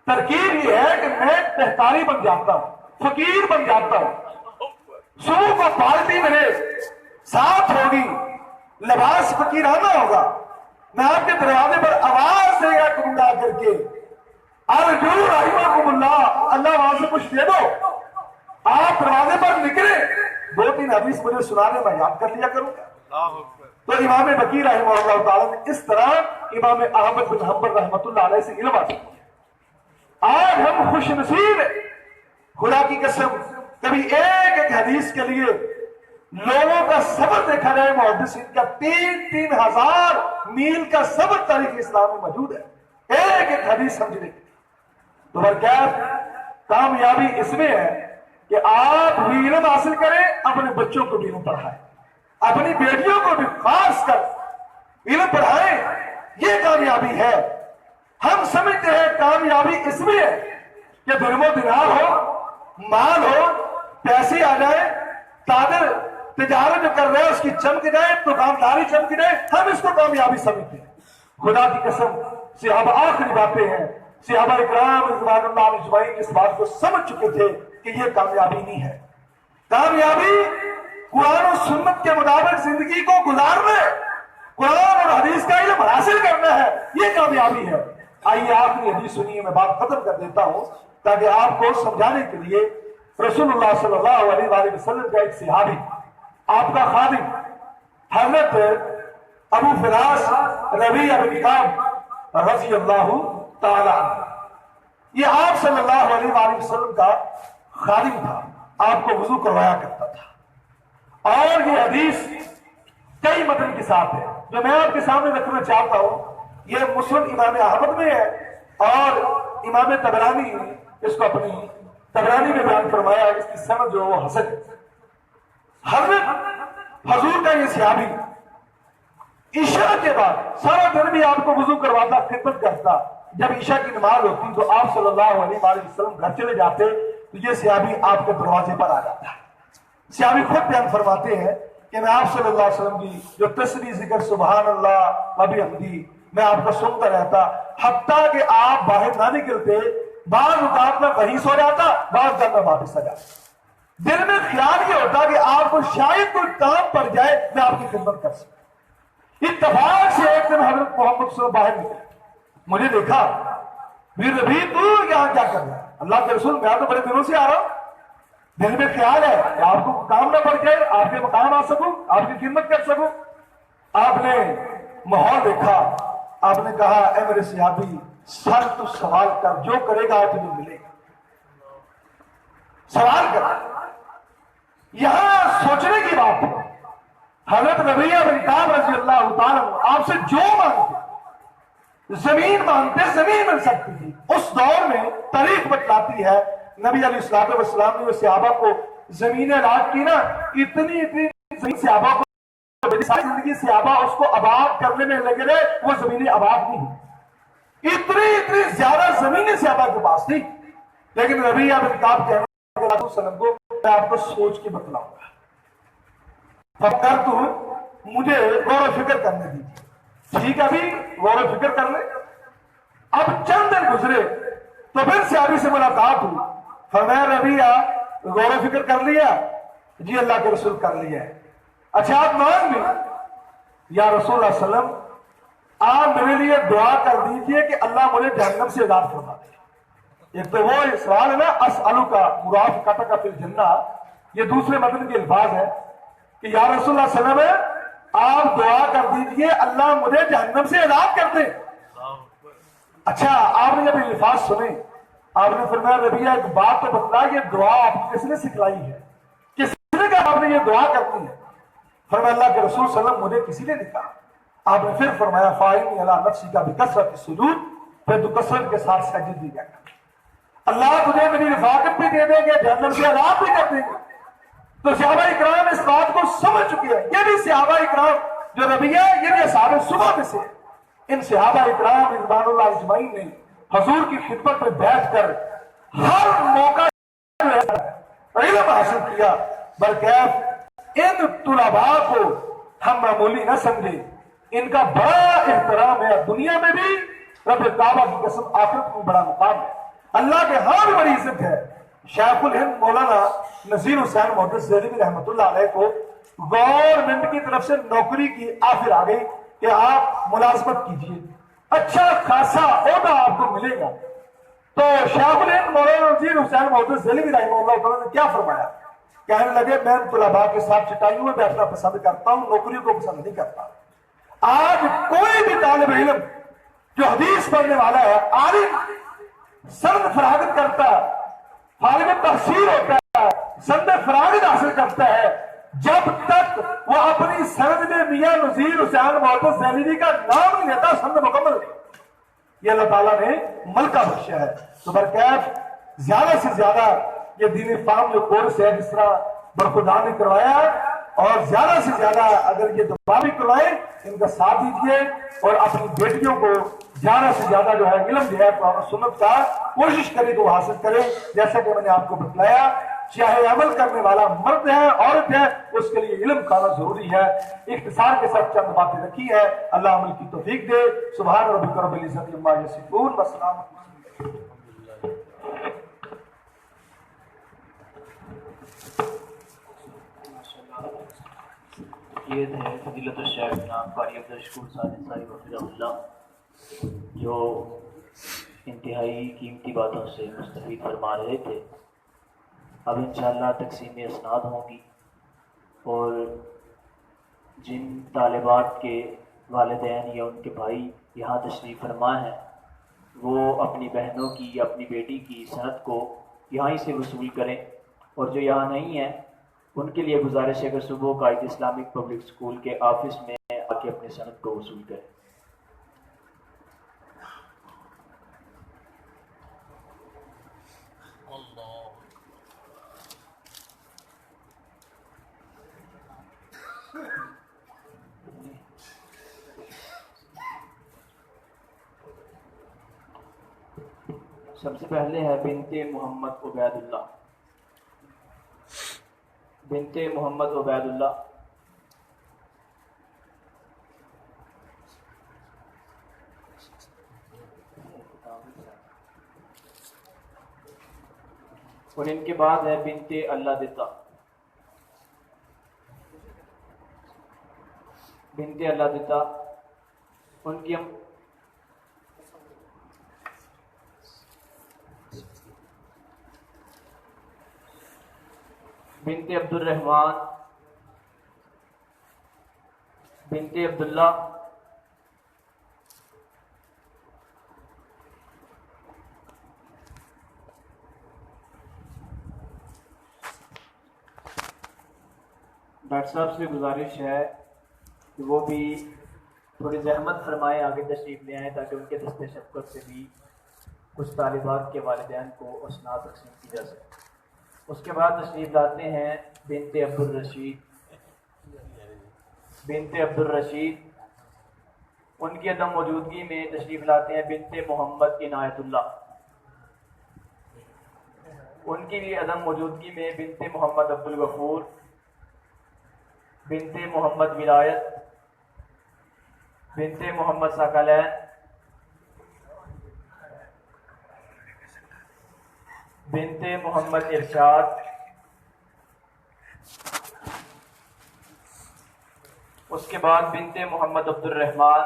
S2: ترکیب یہ ہے کہ میں پہتاری بن جاتا ہوں، فقیر بن جاتا ہوں، صبح کو پالٹی میرے ساتھ ہوگی، لباس فقیرانہ ہوگا، میں آپ کے دروازے پر آواز دے گا کروں گا کر کے، ارجو رحمکم اللہ، اللہ وہاں سے کچھ دے دو، آپ دروازے پر نکلے، 2-3 حدیث مجھے سنانے میں یاد کر لیا کروں گا۔ تو امام بقی رحمہ اللہ تعالیٰ نے اس طرح امام احمد بن حنبل رحمۃ اللہ علیہ سے علم حاصل کیا۔ آج ہم خوش نصیب ہیں، خدا کی قسم، کبھی ایک حدیث کے لیے لوگوں کا سفر دیکھا جائے، محدثین کا 3-3 ہزار میل کا سفر تاریخ اسلام میں موجود ہے ایک حدیث سمجھنے کی۔ تو برکات کامیابی اس میں ہے کہ آپ بھی علم حاصل کریں، اپنے بچوں کو بھی علم پڑھائیں، اپنی بیٹیوں کو بھی خاص کر علم پڑھائیں، یہ کامیابی ہے۔ ہم سمجھتے ہیں کامیابی اس میں ہے کہ درم و دینار ہو، مال ہو، پیسے آ جائے، تاجر تجارت جو کر رہے ہیں اس کی چمک جائے، دکانداری چمک جائے، ہم اس کو کامیابی سمجھتے ہیں۔ خدا کی قسم صحابہ آخری باتیں ہیں، صحابہ اکرام رضوان اللہ علیہ اجمعین اس بات کو سمجھ چکے تھے کہ یہ کامیابی نہیں ہے۔ کامیابی قرآن و سنت کے مطابق زندگی کو گزارنا ہے، قرآن اور حدیث کا علم حاصل کرنا ہے، یہ کامیابی ہے۔ آئیے آخری حدیث سنیے، میں بات ختم کر دیتا ہوں تاکہ آپ کو سمجھانے کے لیے رسول اللہ صلی اللہ علیہ وآلہ وسلم کا ایک صحابی، آپ کا خادم حضرت ابو فراس ربیعہ بن کعب رضی اللہ تعالی عنہ، یہ آپ صلی اللہ علیہ وآلہ وسلم کا خادم تھا، آپ کو وضو کروایا کرتا تھا۔ اور یہ حدیث کئی متن کے ساتھ ہے جو میں آپ کے سامنے رکھنا چاہتا ہوں۔ یہ مسلم امام احمد میں ہے اور امام طبرانی اس کو اپنی طبرانی میں بیان فرمایا، اس کی سند جو وہ حسن ہے۔ حضرت حضور کا یہ صحابی عشاء کے بعد سارا دن بھی آپ کو وضو کرواتا، خدمت کرتا، جب عشاء کی نماز ہوتی تو آپ صلی اللہ علیہ وآلہ وسلم گھر چلے جاتے تو یہ صحابی آپ کے دروازے پر آ جاتا ہے۔ صحابی خود بیان فرماتے ہیں کہ میں آپ صلی اللہ علیہ وسلم کی جو تسبیح ذکر سبحان اللہ و بحمدہ میں آپ کا سنتا رہتا، حتیٰ کہ آپ باہر نہ نکلتے، بعض اوقات میں وہیں سو جاتا، بعض دن میں واپس آ جاتا۔ دل میں خیال یہ ہوتا کہ آپ کو شاید کوئی کام پڑ جائے، میں آپ کی خدمت کر سکوں۔ اتفاق سے ایک دن حضرت محمد صلی اللہ علیہ وسلم باہر نکلے، مجھے دیکھا، ویر ربی تو یہاں کیا کر رہا ہے؟ اللہ کے رسول میں تو بڑے دنوں سے آ رہا ہوں، دل میں خیال ہے کہ آپ کو کام نہ پڑ جائے، آپ کے مقام آ سکوں، آپ کی خدمت کر سکوں۔ آپ نے ماحول دیکھا، آپ نے کہا اے میرے صحابی سر تو سوال کر، جو کرے گا تمہیں ملے گا، سوال کر۔ یہاں سوچنے کی بات ہے، حضرت ربیعہ بن کعب رضی اللہ تعالیٰ آپ سے جو مانگتے، زمین مانگتے زمین مل سکتی تھی۔ اس دور میں تاریخ بتلاتی ہے نبی علیہ الصلوۃ والسلام نے صحابہ کو زمینیں لاٹ کی نا، اتنی زمین صحابہ کو، ساری زندگی صحابہ اس کو آباد کرنے میں لگے رہے، وہ زمینیں آباد نہیں ہوئی، اتنی زیادہ زمینیں صحابہ کے پاس تھی۔ لیکن ربیعہ بن کعب کہنے لگے وسلم کو میں آپ کو سوچ کے بتلاؤں گا، فکر تو مجھے غور و فکر کرنے دیجیے۔ ٹھیک ہے، ابھی غور و فکر کر لیں۔ اب چند دن گزرے تو پھر صحابی سے ملاقات ہوئی، فرمایا ربیعہ غور و فکر کر لیا؟ جی اللہ کے رسول کر لیا ہے۔ اچھا آپ مانگ بھی؟ یا رسول اللہ صلی اللہ علیہ وسلم آپ میرے لیے دعا کر دیجئے کہ اللہ مجھے جہنم سے آزاد فرما دے۔ ایک تو وہ سوال ہے نا اسألک مرافقتک فی الجنہ، یہ دوسرے متن کے الفاظ ہے کہ یا رسول اللہ صلی اللہ علیہ وسلم آپ دعا کر دیجئے اللہ مجھے جہنم سے آزاد کر دے۔ اچھا آپ نے جب الفاظ سنے، آپ نے فرمایا ربیعہ ایک بات تو بتلا، یہ دعا آپ کو کس نے سکھلائی ہے؟ کس نے کہا آپ نے یہ دعا کرنی ہے؟ فرمایا اللہ کے رسول صلی اللہ علیہ وسلم مجھے کسی نے لکھا۔ آپ نے پھر فرمایا فاعن علی نفسی کا بکثرت السجود، پھر تو کثرت کے ساتھ سجد بھی کرنا، اللہ تجھے میری رفاقت بھی دے دیں گے، جہنم سے آزاد بھی کر دیں گے۔ تو صحابہ اکرام اس بات کو سمجھ چکے ہیں۔ یہ بھی صحابہ اکرام جو ربیعہ، یہ بھی اصحاب صبح میں سے، ان صحابہ اکرام رضوان اللہ اجمعین نے حضور کی خدمت میں بیٹھ کر ہر موقع علم حاصل کیا۔ بلکہ ان طلباء کو ہم معمولی نہ سمجھے، ان کا بڑا احترام ہے، دنیا میں بھی رب کعبہ کی قسم آخرت میں بڑا مقام ہے، اللہ کے ہاں بھی بڑی عزت ہے۔ شیخ الہند مولانا نذیر حسین محدث دہلوی رحمۃ اللہ علیہ کو گورنمنٹ کی طرف سے نوکری کی آفر آ گئی کہ آپ ملازمت کیجیے، اچھا خاصا عہدہ آپ کو ملے گا۔ تو شیخ الہند مولانا نذیر حسین محدث دہلوی رحمہ اللہ تعالیٰ نے کیا فرمایا؟ کہنے لگے میں طلباء کے ساتھ چٹائیوں میں بیٹھنا پسند کرتا ہوں، نوکریوں کو پسند نہیں کرتا۔ آج کوئی بھی طالب علم جو حدیث پڑھنے والا ہے، عالم سند فراغت کرتا ہے، فارغ تحصیل ہوتا ہے، سند فراغت حاصل کرتا ہے، جب تک وہ اپنی سند میں میاں نذیر حسین محدث دہلوی کا نام نہیں لیتا، سند مکمل نہیں۔ یہ اللہ تعالیٰ نے ملکہ بخشا ہے۔ تو برکیف زیادہ سے زیادہ یہ دین فام جو کورس ہے، جس طرح برخدا نے کروایا، اور زیادہ سے زیادہ اگر یہ دعا بھی کروائے ان کا ساتھ دیجیے اور اپنی بیٹیوں کو زیادہ سے زیادہ جو ہے علم جو ہے قرآن و سنت کا کوشش کرے تو حاصل کرے. جیسا کہ میں نے آپ کو بتلایا چاہے عمل کرنے والا مرد ہے عورت ہے اس کے لیے علم کا ضروری ہے. اختصار کے ساتھ چند باتیں رکھی ہے. اللہ عمل کی توفیق دے. سبحان ربک رب العزت عما یصفون والسلام.
S3: یہ ہے فضیلت الشیخ جناب قاری عبدالشکور صاحب حفظہ اللہ جو انتہائی قیمتی باتوں سے مستفید فرما رہے تھے. اب انشاءاللہ تقسیم اسناد ہوں گی اور جن طالبات کے والدین یا ان کے بھائی یہاں تشریف فرما ہیں وہ اپنی بہنوں کی یا اپنی بیٹی کی سند کو یہاں ہی سے وصول کریں اور جو یہاں نہیں ہیں ان کے لیے گزارش ہے کہ صبح قائد اسلامک پبلک اسکول کے آفس میں آ کے اپنے سند کو وصول کریں. سب سے پہلے ہے بنت محمد عبید اللہ. بنت محمد عبید اللہ اور ان کے بعد ہے بنت اللہ دتا. بنت اللہ دتا ان کی ہم بنت عبد الرحمن بنت عبداللہ ڈاکٹر صاحب سے گزارش ہے کہ وہ بھی تھوڑی زحمت فرمائے آگے تشریف لے آئیں تاکہ ان کے دستے شفقت سے بھی کچھ طالبات کے والدین کو اسناد تقسیم کی جا سکے. اس کے بعد تشریف لاتے ہیں بنت عبد الرشید. بنت عبد الرشید ان کی عدم موجودگی میں تشریف لاتے ہیں بنت محمد عنایت اللہ. ان کی بھی عدم موجودگی میں بنت محمد عبد الغفور، بنت محمد ولایت، بنت محمد ثقلین، بنت محمد ارشاد، اس کے بعد بنت محمد عبد الرحمن،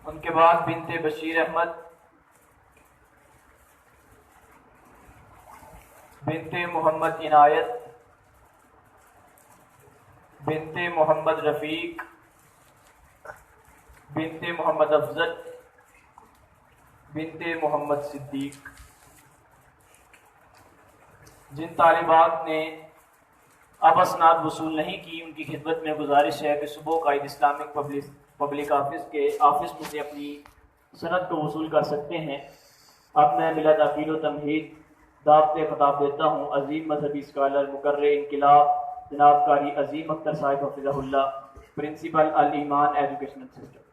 S3: ان کے بعد بنت بشیر احمد، بنت محمد عنایت، بنت محمد رفیق، بنت محمد افضل، بنت محمد صدیق. جن طالبات نے اب اسناد وصول نہیں کی ان کی خدمت میں گزارش ہے کہ صبح قائد اسلامک پبلک آفس کے آفس میں سے اپنی سند کو وصول کر سکتے ہیں. اب میں بلا تاخیر و تمہید دعوت خطاب دیتا ہوں عظیم مذہبی اسکالر مقرر انقلاب جناب قاری عظیم اختر صاحب حفظہ اللہ، پرنسپل الایمان ایجوکیشنل سسٹم.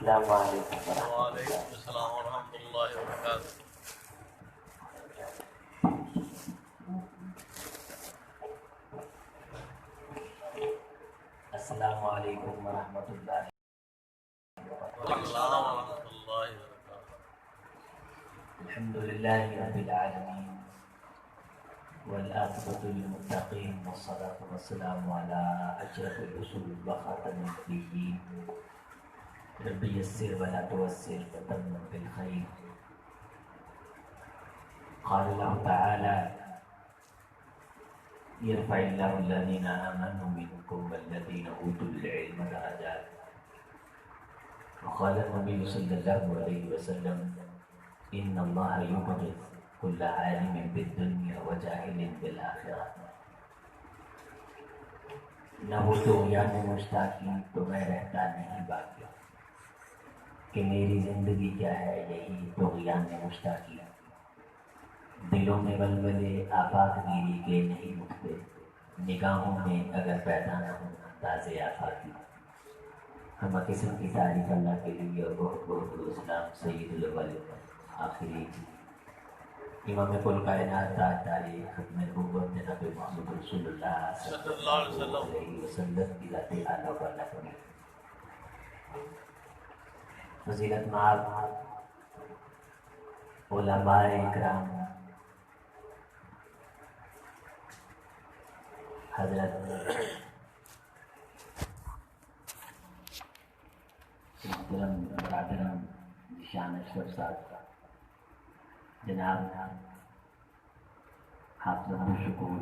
S4: السلام علیکم
S5: وعلیکم السلام ورحمۃ اللہ وبرکاتہ.
S4: السلام علیکم ورحمۃ اللہ.
S5: السلام ورحمۃ اللہ وبرکاتہ.
S4: الحمد للہ رب العالمین والعاقبۃ للمتقین والصلاۃ والسلام علی اشرف الرسل وخاتم النبیین. رب یسر ولا تعسر وتمم بالخیر. قال اللہ تعالی يرفع الله الذين آمنوا منكم والذين أوتوا العلم درجات. وقال النبي صلى الله عليه وسلم ان اللہ یبغض کل عالم بالدنیا وجاہل بالآخرہ. نہ وہ طغیان مشتاقی تو میں رہتا نہیں باقی، کہ میری زندگی کیا ہے یہی طغیان مشتاقی. دلوں میں ولولے آفاق گیری کے نہیں اٹھتے، نگاہوں میں اگر پیدا نہ ہوں انداز آفاقی. ہم قسم کی تعریف اللہ کے لیے اور بہت بہت اسلام سید الاول آخری امام کل کائنات تاجدار ختم نبوت جناب محمد رسول اللہ صلی اللہ علیہ وسلم کی ذات اعلیٰ و اعلیٰ کریں. فضیلت مآب علماء اکرام، حضرت محترم برادران ذیشان اشرف صاحب، جناب حافظ الشکور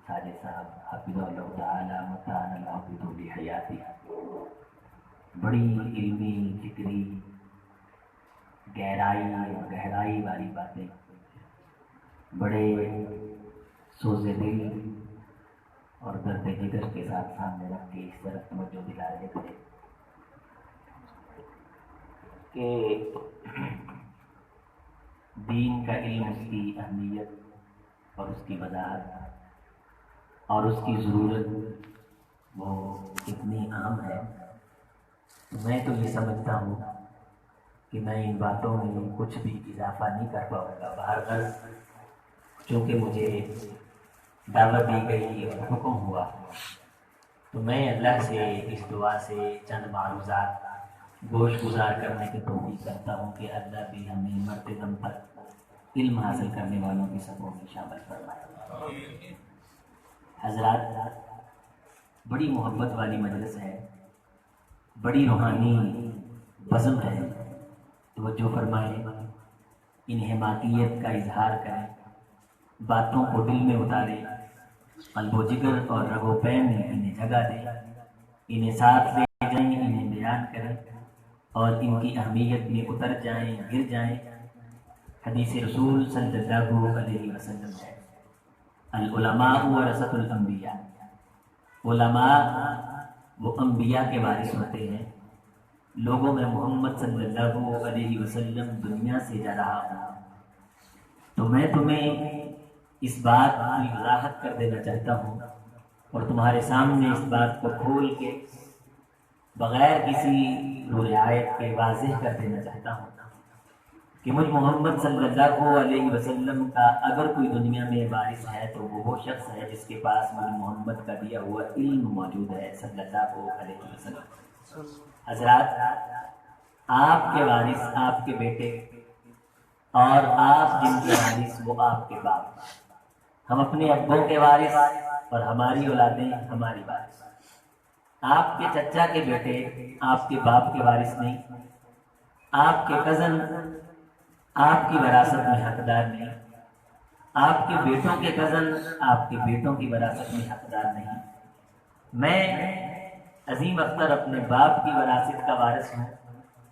S4: ساجد صاحب حفظہ اللہ تعالی متعان اللہ بطول حیاتی، بڑی علمی فکری گہرائی اور گہرائی والی باتیں بڑے سوز دل اور درد جگر کے ساتھ سامنے رکھ کے اس طرف توجہ دلا رہے تھے کہ دین کا علم، اس کی اہمیت اور اس کی وضاحت اور اس کی ضرورت وہ اتنی اہم ہے. میں تو یہ سمجھتا ہوں کہ میں ان باتوں میں کچھ بھی اضافہ نہیں کر پاؤں گا. بہرحال چونکہ مجھے دعوت دی گئی اور حکم ہوا تو میں اللہ سے اس دعا سے چند معروضات گوش گزار کرنے کی توفیق کرتا ہوں کہ اللہ بھی ہمیں مرتے دم تک علم حاصل کرنے والوں کی صفوں میں شامل فرمائے. حضرات، بڑی محبت والی مجلس ہے، بڑی روحانی بزم ہے. توجہ فرمائیں، ان حماقیت کا اظہار کریں، باتوں کو دل میں اتاریں، قلب و جگر اور رگ و پین میں انہیں جگہ دیں، انہیں ساتھ لے جائیں، انہیں بیان کریں اور ان کی اہمیت میں اتر جائیں، گر جائیں. حدیث رسول صلی اللہ علیہ وسلم ہے، العلماء ورثۃ الانبیاء. علماء وہ انبیاء کے وارث ہوتے ہیں. لوگوں میں محمد صلی اللہ علیہ وسلم دنیا سے جا رہا ہوں تو میں تمہیں اس بات کی وضاحت کر دینا چاہتا ہوں اور تمہارے سامنے اس بات کو کھول کے بغیر کسی رعایت کے واضح کر دینا چاہتا ہوں کہ مجھ محمد صلی اللہ علیہ وسلم کا اگر کوئی دنیا میں وارث ہے تو وہ شخص ہے جس کے پاس مجھ محمد کا دیا ہوا علم موجود ہے صلی اللہ علیہ وسلم. حضرات، آپ کے وارث آپ کے بیٹے اور آپ جن کے وارث وہ آپ کے باپ. ہم اپنے ابوں کے وارث اور ہماری اولادیں ہماری وارث. آپ کے چچا کے بیٹے آپ کے باپ کے وارث نہیں، آپ کے کزن آپ کی وراثت میں حقدار نہیں، آپ کے بیٹوں کے کزن آپ کے بیٹوں کی وراثت میں حقدار نہیں. میں عظیم اختر اپنے باپ کی وراثت کا وارث ہوں،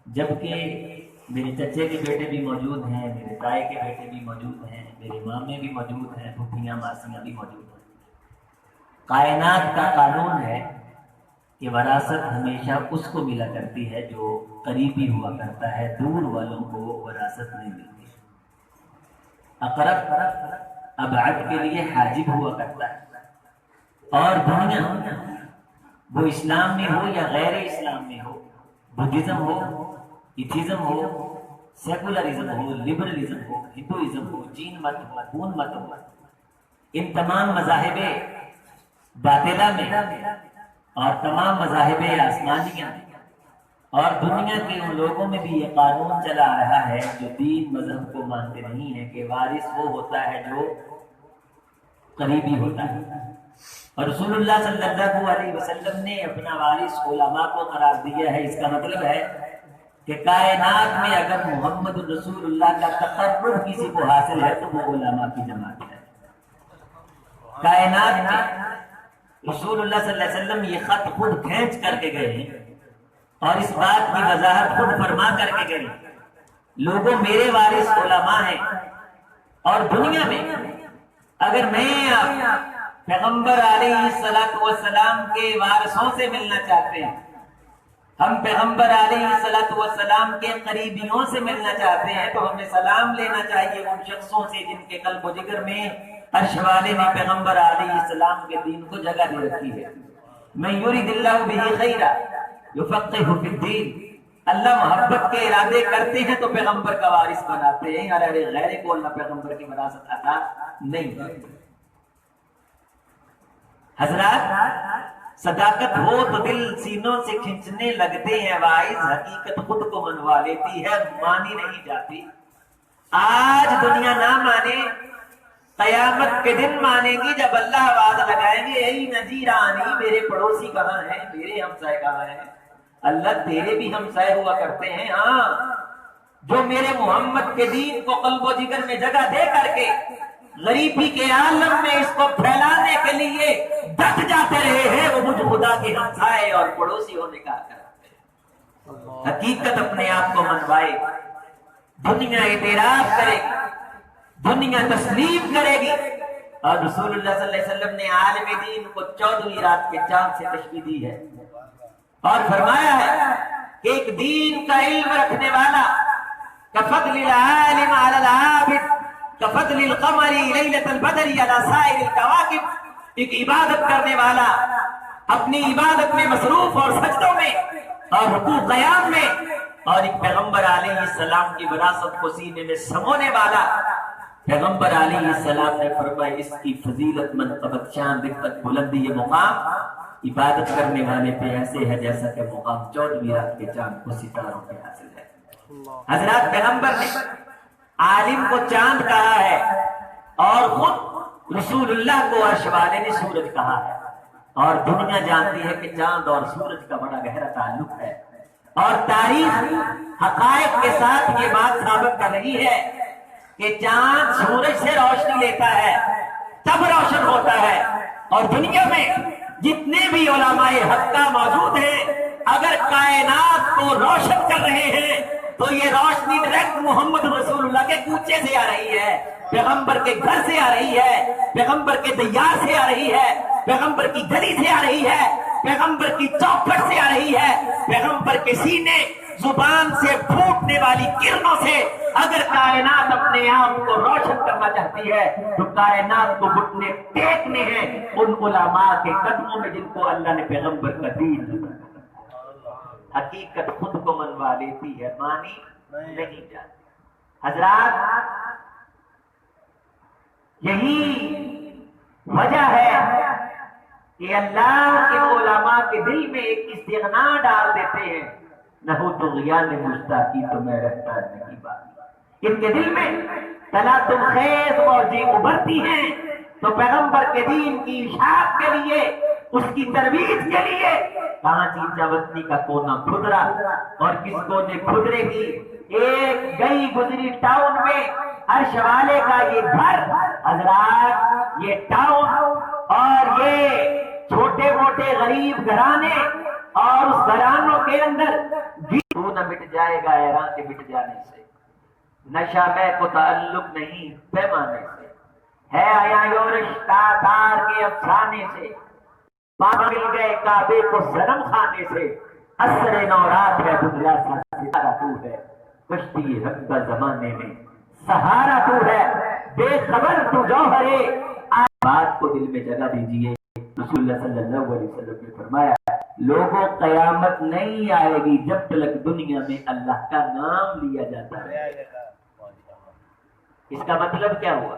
S4: جبکہ میرے چچے کے بیٹے بھی موجود ہیں، میرے تائے کے بیٹے بھی موجود ہیں، میرے مامے بھی موجود ہیں، پھوپھیاں ماسیاں بھی موجود ہیں. کائنات کا قانون ہے کہ وراثت ہمیشہ اس کو ملا کرتی ہے جو قریبی ہوا کرتا ہے، دور والوں کو وراثت نہیں ملتی. اقرب ابعد کے لیے حاجب ہوا کرتا ہے. اور دنیا وہ اسلام میں ہو یا غیر اسلام میں ہو، بدھزم ہو، ایتھیزم ہو، سیکولرزم ہو، لبرلزم ہو، ہندوازم ہو، جین مت ہو، بون مت ہو، ان تمام مذاہب باطلہ میں اور تمام مذاہب آسمانیہ اور دنیا کے ان لوگوں میں بھی یہ قانون چلا آ رہا ہے جو دین مذہب کو مانتے نہیں ہیں کہ وارث وہ ہوتا ہے جو قریبی ہوتا ہے. اور رسول اللہ صلی اللہ علیہ وسلم نے اپنا وارث علماء کو قرار دیا ہے. اس کا مطلب ہے کہ کائنات میں اگر محمد رسول اللہ کا تقرب کسی کو حاصل ہے تو وہ علماء کی جماعت ہے. کائنات میں رسول اللہ صلی اللہ علیہ وسلم یہ خط خود کھینچ کر کے گئے ہیں اور اس بات کی وضاحت خود فرما کر کے گئے لوگوں میرے وارث علماء ہیں، اور دنیا میں اگر میں آپ پیغمبر علیہ الصلوۃ والسلام کے وارثوں سے ملنا چاہتے ہیں، ہم پیغمبر علیہ الصلوۃ والسلام کے قریبیوں سے ملنا چاہتے ہیں، تو ہمیں سلام لینا چاہیے ان شخصوں سے جن کے قلب و جگر میں عرش والے نے پیغمبر علیہ السلام کے دین کو جگہ دے رکھی ہے۔ من یرید اللہ بہ خیرا یفقہہ فی الدین، اللہ محبت کے ارادے کرتے ہیں تو پیغمبر کا وارث بناتے ہیں، اور غیر کو اللہ پیغمبر کی وراثت عطا نہیں کرتے۔ حضرات، صداقت ہو تو دل سینوں سے کھنچنے لگتے ہیں واعظ، حقیقت خود کو منوا لیتی ہے، مانی نہیں جاتی۔ آج دنیا نہ مانے، قیامت کے دن مانے گی جب اللہ آواز لگائیں گے، اے نجیرانی، میرے پڑوسی کہاں ہیں، میرے ہمسائے کہاں ہیں؟ اللہ تیرے بھی ہمسائے ہوا کرتے ہیں، ہاں، جو میرے محمد کے دین کو قلب و جگر میں جگہ دے کر کے غریبی کے عالم میں اس کو پھیلانے کے لیے ڈٹ جاتے رہے ہیں، وہ مجھ خدا کے ہمسائے اور پڑوسی ہونے کا کرتے ہیں۔ حقیقت اپنے آپ کو منوائے، دنیا اعتراف کرے گی، دنیا تسلیم کرے گی، اور رسول اللہ صلی اللہ علیہ وسلم نے عالم دین کو 14ویں رات کے چاند سے تشبیہ دی ہے، اور فرمایا ہے کہ ایک دین کا علم رکھنے والا کفضل العالم علی العابد کفضل القمر لیلۃ البدر علی سائر الکواکب، ایک عبادت کرنے والا اپنی عبادت میں مصروف اور سجدوں میں اور رکوع قیام میں، اور ایک پیغمبر علیہ السلام کی وراثت کو سینے میں سمونے والا، پیغمبر علیہ السلام نے فرمایا اس کی فضیلت منقبت شان دقت بلندی یہ مقام عبادت کرنے والے پہ ایسے ہے جیسا کہ مقام 14ویں رات کے چاند کو ستاروں پہ حاصل ہے۔ حضرات، پیغمبر نے عالم کو چاند کہا ہے، اور خود رسول اللہ کو عرش والے نے سورج کہا ہے، اور دنیا جانتی ہے کہ چاند اور سورج کا بڑا گہرا تعلق ہے، اور تاریخ حقائق کے ساتھ یہ بات ثابت کر رہی ہے کہ چاند سورج سے روشنی لیتا ہے تب روشن ہوتا ہے، اور دنیا میں جتنے بھی علماء حق کا موجود ہیں، اگر کائنات کو روشن کر رہے ہیں تو یہ روشنی ڈائریکٹ محمد رسول اللہ کے کوچے سے آ رہی ہے، پیغمبر کے گھر سے آ رہی ہے، پیغمبر کے دیار سے آ رہی ہے، پیغمبر کی گلی سے آ رہی ہے، پیغمبر کی چوکھٹ سے آ رہی ہے، پیغمبر کے سینے زبان سے پھوٹنے والی کرنوں سے۔ اگر کائنات اپنے آپ کو روشن کرنا چاہتی ہے تو کائنات کو گھٹنے ٹیکنے ہیں ان علماء کے قدموں میں جن کو اللہ نے پیغمبر کا دین دیا۔ حقیقت خود کو منوا لیتی ہے، مانی نہیں جاتی۔ حضرات، یہی وجہ ہے کہ اللہ کے علماء کے دل میں ایک استغنا ڈال دیتے ہیں، نہ ہو تو غیان مشتاقی تو میں رہتا نہیں باقی۔ ان کے دل میں تلاطم خیز موجیں ابھرتی ہیں تو پیغمبر کے دین کی اشاعت کے لیے، اس کی ترویج کے لیے کہاں چیچا وطنی کا کونا کھدرا، اور کس کونے کھدرے کی ایک گئی گزری ٹاؤن میں عرش والے کا یہ گھر۔ حضرات، یہ ٹاؤن اور یہ چھوٹے موٹے غریب گھرانے اور اس گھرانوں کے اندر نہ مٹ جائے گا ایران کے مٹ جانے سے، نشہ میں کو تعلق نہیں پیمانے سے، ہے آیا یو رشتہ تار کے افسانے سے، مل گئے کعبے کو صنم خانے سے، عصر نورات ہے دنیا کا ستارہ تو ہے، کشتی حق کا زمانے میں سہارا تو ہے، بے خبر تو جوہرے۔ بات کو دل میں جگہ دیجئے، رسول اللہ صلی اللہ علیہ وسلم نے فرمایا لوگوں قیامت نہیں آئے گی جب تک دنیا میں اللہ کا نام لیا جاتا ہے۔ اس کا مطلب کیا ہوا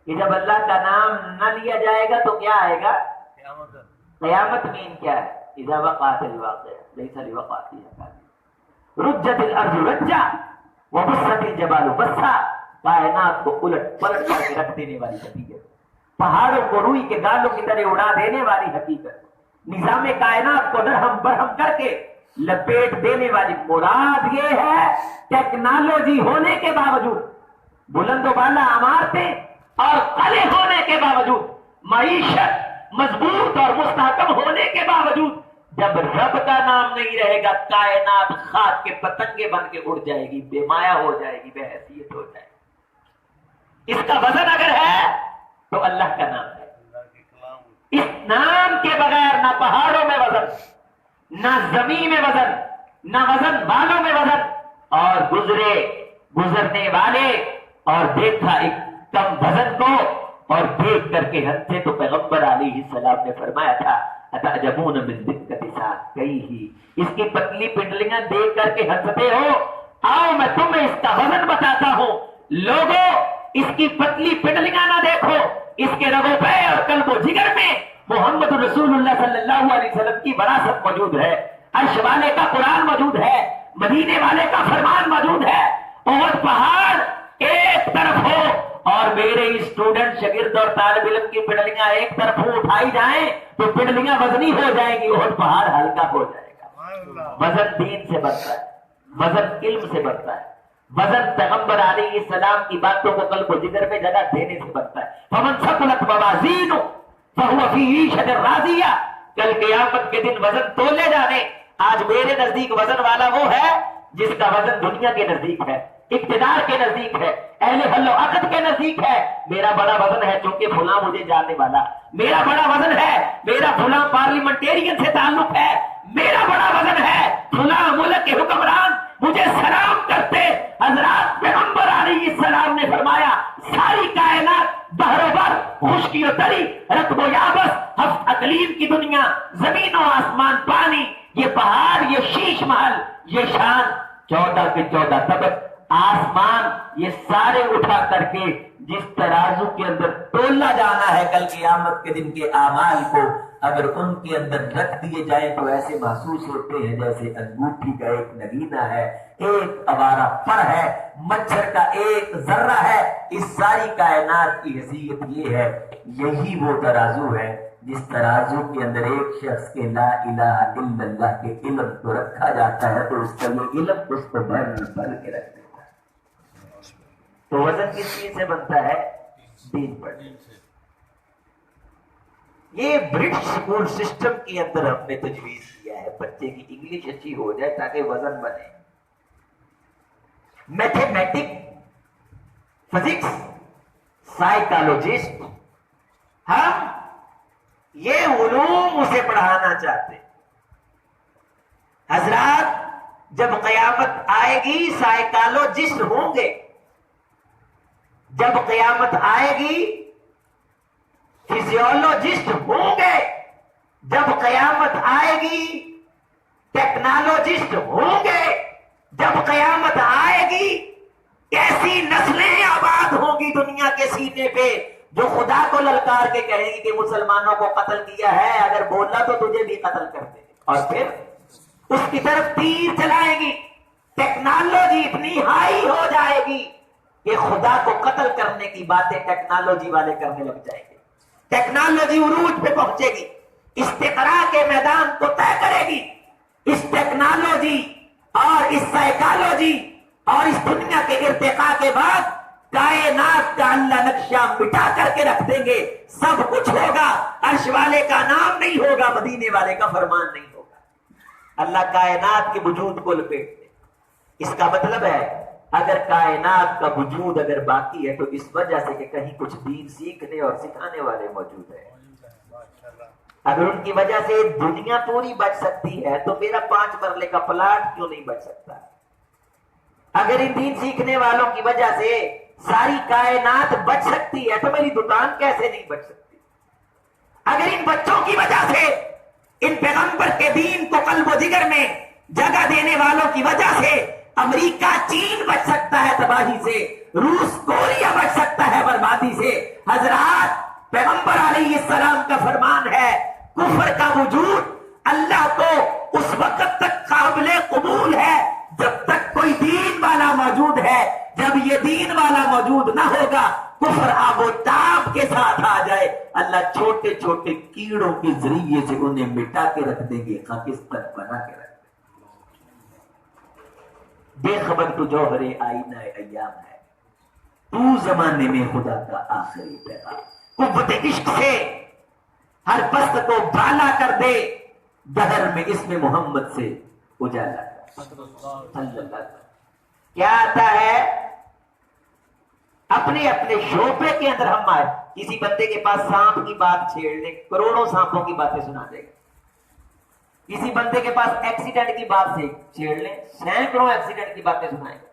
S4: کہ جب اللہ کا نام نہ لیا جائے گا تو کیا آئے گا؟ قیامت مین کیا ہے؟ اذا وقعت الواقعہ لیس لوقعتها رجت الارض رجا وبست الجبال بسا، کائنات کو الٹ پلٹ کر کے رکھ دینے والی حقیقت، پہاڑوں کو روئی کے گالوں کی طرح اڑا دینے والی حقیقت، نظام کائنات کو درہم برہم کر کے لپیٹ دینے والی۔ مراد یہ ہے ٹیکنالوجی ہونے کے باوجود، بلند و بالا عمارتیں اور قلعے ہونے کے باوجود، معیشت مضبوط اور مستحکم ہونے کے باوجود جب رب کا نام نہیں رہے گا کائنات خاک کے پتنگے بن کے اڑ جائے گی، بے مایا ہو جائے گی، بے حیثیت ہو جائے گی۔ اس کا وزن اگر ہے تو اللہ کا نام ہے۔
S5: اللہ کے کلام
S4: اس نام کے بغیر نہ پہاڑوں میں وزن، نہ زمین میں وزن، نہ وزن والوں میں وزن، اور گزرنے والے اور دیکھا ایک کم وزن کو اور دیکھ کر کے ہنسے تو پیغمبر علیہ السلام نے فرمایا تھا اتعجبون من دقت ساقیہ، اس کی پتلی پنڈلیاں دیکھ کر کے ہنستے ہو، آؤ میں تمہیں اس کا وزن بتاتا ہوں۔ لوگوں اس کی پتلی پنڈلیاں نہ دیکھو، اس کے رگوں پہ اور قلب و جگر میں محمد رسول اللہ صلی اللہ علیہ وسلم کی وراثت موجود ہے، عرش والے کا قرآن موجود ہے، مدینے والے کا فرمان موجود ہے۔ اور پہاڑ ایک طرف ہو اور میرے اسٹوڈنٹ شاگرد اور طالب علم کی پنڈلیاں ایک طرف اٹھائی جائیں تو پنڈلیاں وزنی ہو جائیں گی اور پہاڑ ہلکا ہو جائے گا۔ وزن دین سے بڑھتا ہے، وزن علم سے بڑھتا ہے، وزن پیغمبر علیہ السلام کی باتوں کو قلب و جگر میں جگہ دینے سے بڑھتا ہے۔ فمن ثقلت موازینہ فہو فی عیشۃ راضیہ، کل قیامت کے دن وزن تولے جانے۔ آج میرے نزدیک وزن والا وہ ہے جس کا وزن دنیا کے نزدیک ہے، اقتدار کے نزدیک ہے، اہل حل و عقد کے نزدیک ہے۔ میرا بڑا وزن ہے چونکہ فلاں مجھے جاننے والا، میرا بڑا وزن ہے میرا فلاں پارلیمنٹیرین سے تعلق ہے، میرا بڑا وزن ہے فلاں ملک کے حکمران مجھے سلام کرتے۔ حضرات پیغمبر علیہ السلام نے فرمایا ساری کائنات بحر و بر، خشکی و تری، رطب و یابس، ہفت اقلیم کی دنیا، زمین و آسمان، پانی، یہ پہاڑ، یہ شیش محل، یہ شان، 14 کے 14 طبق، آسمان، یہ سارے اٹھا کر کے جس ترازو کے اندر تولا جانا ہے کل قیامت کے دن کے اعمال کو، اگر ان کے اندر رکھ دیے جائیں تو ایسے محسوس ہوتے ہیں جیسے انگوٹھی کا ایک نگینہ ہے، ایک آوارہ پر ہے، مچھر کا ایک ذرہ ہے۔ اس ساری کائنات کی حیثیت یہ ہے، یہی وہ ترازو ہے جس ترازو کے اندر ایک شخص کے لا الہ الا اللہ کے علم کو رکھا جاتا ہے تو اس کا یہ علم اس کو بھر بھر کے رکھ دیتا ہے۔ تو وزن کس چیز سے بنتا ہے؟ دین پر۔ یہ برٹش اسکول سسٹم کے اندر ہم نے تجویز کیا ہے بچے کی انگلش اچھی ہو جائے تاکہ وزن بنے۔ میتھمیٹک، فزکس، سائیکالوجسٹ، ہم یہ علوم اسے پڑھانا چاہتے ہیں۔ حضرات جب قیامت آئے گی سائیکالوجسٹ ہوں گے، جب قیامت آئے گی فزیولوجسٹ ہوں گے، جب قیامت آئے گی ٹیکنالوجسٹ ہوں گے، جب قیامت آئے گی ایسی نسلیں آباد ہوں گی دنیا کے سینے پہ جو خدا کو للکار کے کہے گی کہ مسلمانوں کو قتل کیا ہے، اگر بولا تو تجھے بھی قتل کر دیں گے، اور پھر اس کی طرف تیر چلائیں گی۔ ٹیکنالوجی اتنی ہائی ہو جائے گی کہ خدا کو قتل کرنے کی باتیں ٹیکنالوجی والے کرنے لگ جائیں گے۔ ٹیکنالوجی عروج پہ پہنچے گی، استقراء کے میدان کو طے کرے گی۔ اس ٹیکنالوجی اور اس سائیکالوجی اور اس دنیا کے ارتقاء کے بعد کائنات کا اللہ نقشہ مٹا کر کے رکھ دیں گے، سب کچھ ہوگا، عرش والے کا نام نہیں ہوگا، مدینے والے کا فرمان نہیں ہوگا، اللہ کائنات کے وجود کو لپیٹ دے۔ اس کا مطلب ہے اگر کائنات کا وجود اگر باقی ہے تو اس وجہ سے کہ کہیں کچھ دین سیکھنے اور سکھانے والے موجود ہیں۔ اگر ان کی وجہ سے دنیا پوری بچ سکتی ہے تو میرا 5 مرلے کا پلاٹ کیوں نہیں بچ سکتا؟ اگر ان دین سیکھنے والوں کی وجہ سے ساری کائنات بچ سکتی ہے تو میری دکان کیسے نہیں بچ سکتی؟ اگر ان بچوں کی وجہ سے، ان پیغمبر کے دین کو قلب و جگر میں جگہ دینے والوں کی وجہ سے امریکہ چین بچ سکتا ہے تباہی سے، روس کوریا بچ سکتا ہے بربادی سے۔ حضرات پیغمبر علیہ السلام کا فرمان ہے کفر کا وجود اللہ کو اس وقت تک قابل قبول ہے جب تک کوئی دین والا موجود ہے، جب یہ دین والا موجود نہ ہوگا کفر آب و تاب کے ساتھ آ جائے، اللہ چھوٹے چھوٹے کیڑوں کے ذریعے سے انہیں مٹا کے رکھ دیں گے، خاکستر بنا کے رکھ دیں گے۔ بے خبر تو جوہر آئینہ ایام ہے، تو زمانے میں خدا کا آخری پیغام، قوت عشق سے ہر پست کو بالا کر دے، دہر میں اس میں محمد سے اجالا صلی اللہ علیہ وسلم۔ کیا آتا ہے؟ اپنے اپنے شعبے کے اندر ہم آئے، کسی بندے کے پاس سانپ کی بات چھیڑ لیں، کروڑوں سانپوں کی باتیں سنا دے گا۔ کسی بندے کے پاس ایکسیڈنٹ کی بات سے چھیڑ لیں، سینکڑوں ایکسیڈنٹ کی باتیں سنائے گا۔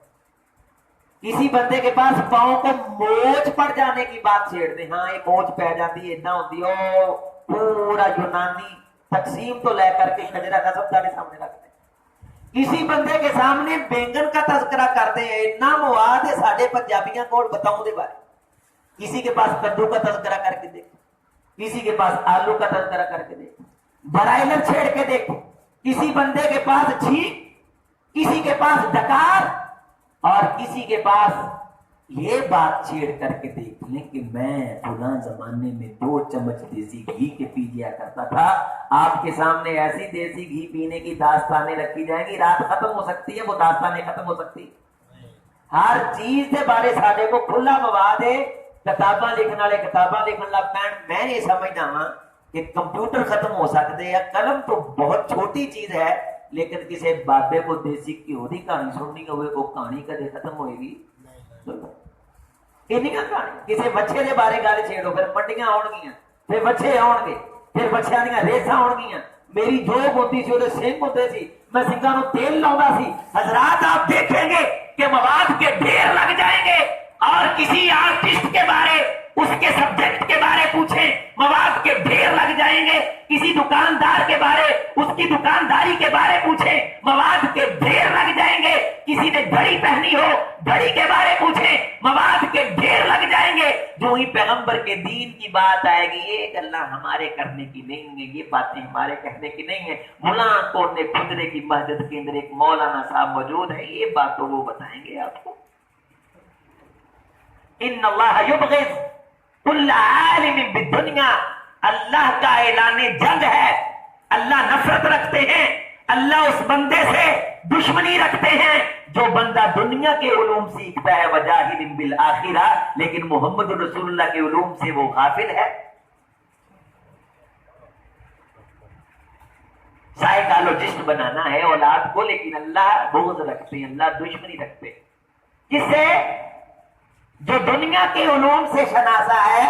S4: کسی بندے کے پاس پاؤں کو موچ پڑ جانے کی بات چھیڑ دیں، ہاں یہ موچ پہ جاتی ہے، اتنا ہوتی ہے، پورا یونانی تقسیم تو لے کر کے شجرہ کا سب سارے سامنے رکھتے ہیں۔ کسی بندے کے سامنے بینگن کا تذکرہ کرتے ہیں، اتنا مواد ہے ساڈے پنجابیاں کو بتاؤں دے بارے۔ کسی کے پاس کدو کا تذکرہ کر کے دیکھو، کسی کے پاس آلو کا تذکرہ کر کے دیکھو، برائلر چھیڑ کے دیکھو، کسی بندے کے پاس چھینک، کسی کے پاس ڈکار، اور کسی کے پاس یہ بات چھیڑ کر کے دیکھ لیں کہ میں فلاں زمانے میں 2 چمچ دیسی گھی کے پی لیا کرتا تھا۔ آپ کے سامنے ایسی دیسی گھی پینے کی داستانیں رکھی جائیں گی، رات ختم ہو سکتی ہے، وہ داستانیں ختم ہو سکتی ہے۔ ہر چیز کے بارے ساڈے کو کھلا مواد ہے، کتاباں لکھن والے کتاباں لکھن لگ پین۔ میں یہ سمجھدا ہاں کہ کمپیوٹر ختم ہو سکتے ہیں، قلم تو بہت چھوٹی چیز ہے، لیکن کسی بابے کو دیسی گھیو کی کہانی سننی ہوئے وہ کہانی کدے ختم ہوئے گی؟ کہانی کسی بچے کے بارے گل چھیڑو، پھر منڈیاں آن گیا، پھر بچے آن گے، پھر بچیاں دیا ریساں آن گیا۔ میری جو ہوتی سی وہ سنگ ہوتے سی، میں سنگاں نو تیل لاؤں سی۔ حضرات آپ دیکھیں گے کہ مواد کے ڈھیر لگ جائیں گے، اور کسی آرٹسٹ کے بارے، اس کے سبجیکٹ کے بارے پوچھیں، مواد کے ڈھیر لگ جائیں گے۔ کسی دکاندار کے بارے، اس کی دکانداری کے بارے پوچھیں، مواد کے ڈھیر لگ جائیں گے۔ کسی نے گھڑی پہنی ہو، گھڑی کے بارے پوچھیں، مواد کے ڈھیر لگ جائیں گے۔ جو ہی پیغمبر کے دین کی بات آئے گی، یہ گلا ہمارے کرنے کی نہیں ہے، یہ باتیں ہمارے کہنے کی نہیں ہے۔ ملا کون نے خدرے کی مسجد کے اندر ایک مولانا صاحب موجود ہے، یہ بات تو وہ بتائیں گے آپ کو۔ ان اللہ یبغض کل عالم بالدنیا، اللہ کا اعلان جنگ ہے، اللہ نفرت رکھتے ہیں، اللہ اس بندے سے دشمنی رکھتے ہیں جو بندہ دنیا کے علوم سیکھتا ہے وجاہد بالآخرہ، لیکن محمد رسول اللہ کے علوم سے وہ غافل ہے۔ سائیکالوجسٹ بنانا ہے اولاد کو، لیکن اللہ بغض رکھتے ہیں، اللہ دشمنی رکھتے ہیں۔ کس سے؟ جو دنیا کے علوم سے شناسا ہے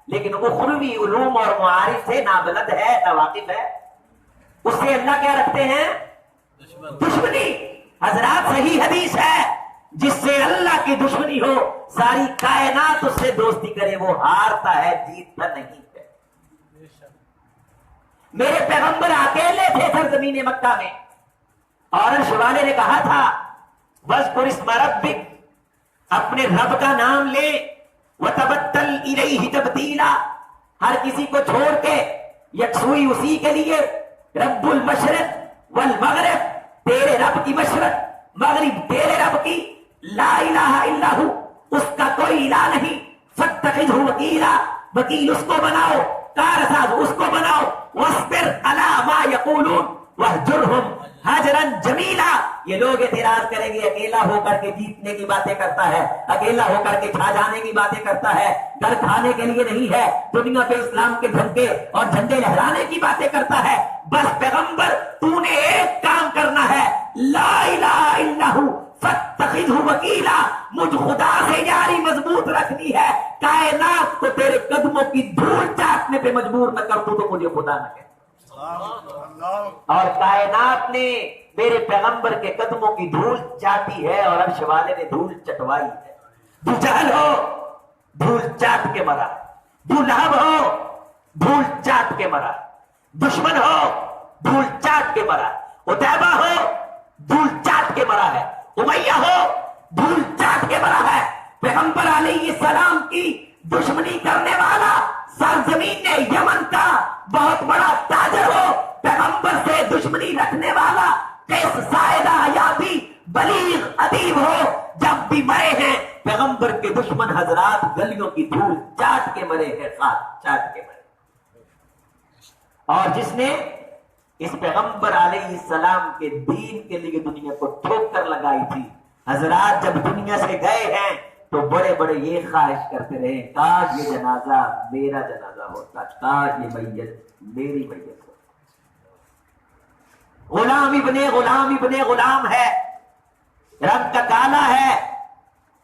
S4: لیکن اخروی علوم اور معارف سے نابلد ہے، ناواقف ہے، اس سے اللہ کیا رکھتے ہیں؟ دشمنی۔ حضرات صحیح حدیث ہے، جس سے اللہ کی دشمنی ہو، ساری کائنات اس سے دوستی کرے، وہ ہارتا ہے، جیتتا نہیں ہے۔ میرے پیغمبر اکیلے تھے سرزمین مکہ میں، اور عرش والے نے کہا تھا وَاذْكُرِ اسْمَ رَبِّكَ، اپنے رب کا نام لے، وَتَبَتَّلْ إِلَيْهِ تَبْتِيلًا، ہر کسی کو چھوڑ کے یکسوئی اسی کے لیے۔ رب المشرق والمغرب، تیرے رب کی مشرق، مغرب تیرے رب کی، لا الہ الا ہو، اس کا کوئی الہ نہیں، فاتخذہ وکیلا، وکیل اس کو بناؤ، کارساز اس کو بناؤ، واصبر علی ما یقولون واہجرہم حجرا جمیلا۔ یہ لوگ اعتراض کریں گے، اکیلا ہو کر کے جیتنے کی باتیں کرتا ہے، اکیلا ہو کر کے کھا جانے کی باتیں کرتا ہے، گھر کھانے کے لیے نہیں ہے، دنیا پہ اسلام کے جھنڈے اور جھنڈے لہرانے کی باتیں کرتا ہے۔ بس پیغمبر تو نے ایک کام کرنا ہے، لا الہ الا ہو فاتخذہ وکیلا، مجھ خدا سے یاری مضبوط رکھنی ہے، کائنات کو تیرے قدموں کی دھول چاٹنے پہ مجبور نہ کر تو مجھے خدا نہ کہ۔ اور کائنات نے میرے پیغمبر کے قدموں کی دھول چاٹی ہے، اور عرش والے نے دھول چٹوائی ہے۔ تو جہل ہو، دھول چاٹ کے مرا، تو لہب ہو، دھول چاٹ کے مرا، دشمن ہو، دھول چاٹ کے مرا، عتیبہ ہو، دھول چاٹ کے مرا ہے، امیہ ہو، دھول چاٹ کے مرا ہے۔ پیغمبر علیہ السلام کی دشمنی کرنے والا سرزمین یمن کا بہت بڑا تاجر ہو، پیغمبر سے دشمنی رکھنے والا قیس سائدہ یابی بلیغ ادیب ہو، جب بھی مرے ہیں پیغمبر کے دشمن حضرات گلیوں کی دھول چاٹ کے مرے ہیں، خاک چاٹ کے مرے۔ اور جس نے اس پیغمبر علیہ السلام کے دین کے لیے دنیا کو ٹھوکر لگائی تھی، حضرات جب دنیا سے گئے ہیں تو بڑے بڑے یہ خواہش کرتے رہے، کاش یہ جنازہ میرا جنازہ ہوتا، کاش یہ میت میری میت ہوتا۔ غلام ابن غلام ہے، رنگ کا کالا ہے،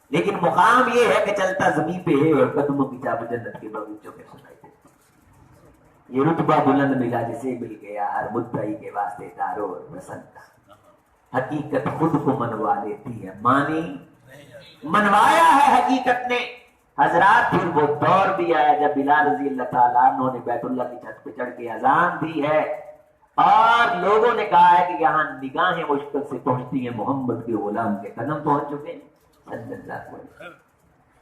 S4: لیکن مقام یہ ہے کہ چلتا زمین پہ ہے اور قدموں کی چاپ جنت کے باغیچوں میں سنائی دیتی۔ یہ رتبہ بلند ملا جسے مل گیا ہر مدعی کے واسطے دارو اور پسند، حقیقت خود کو منوا لیتی ہے، مانی منوایا ہے حقیقت نے۔ حضرات پھر وہ دور بھی آیا جب بلال رضی اللہ تعالیٰ عنہ نے بیت اللہ کی چھت پہ چڑھ کے اذان دی ہے اور لوگوں نے کہا ہے کہ یہاں نگاہیں مشکل سے پہنچتی ہیں، محمد کے غلام کے قدم پہنچ چکے ہیں صلی اللہ علیہ وسلم۔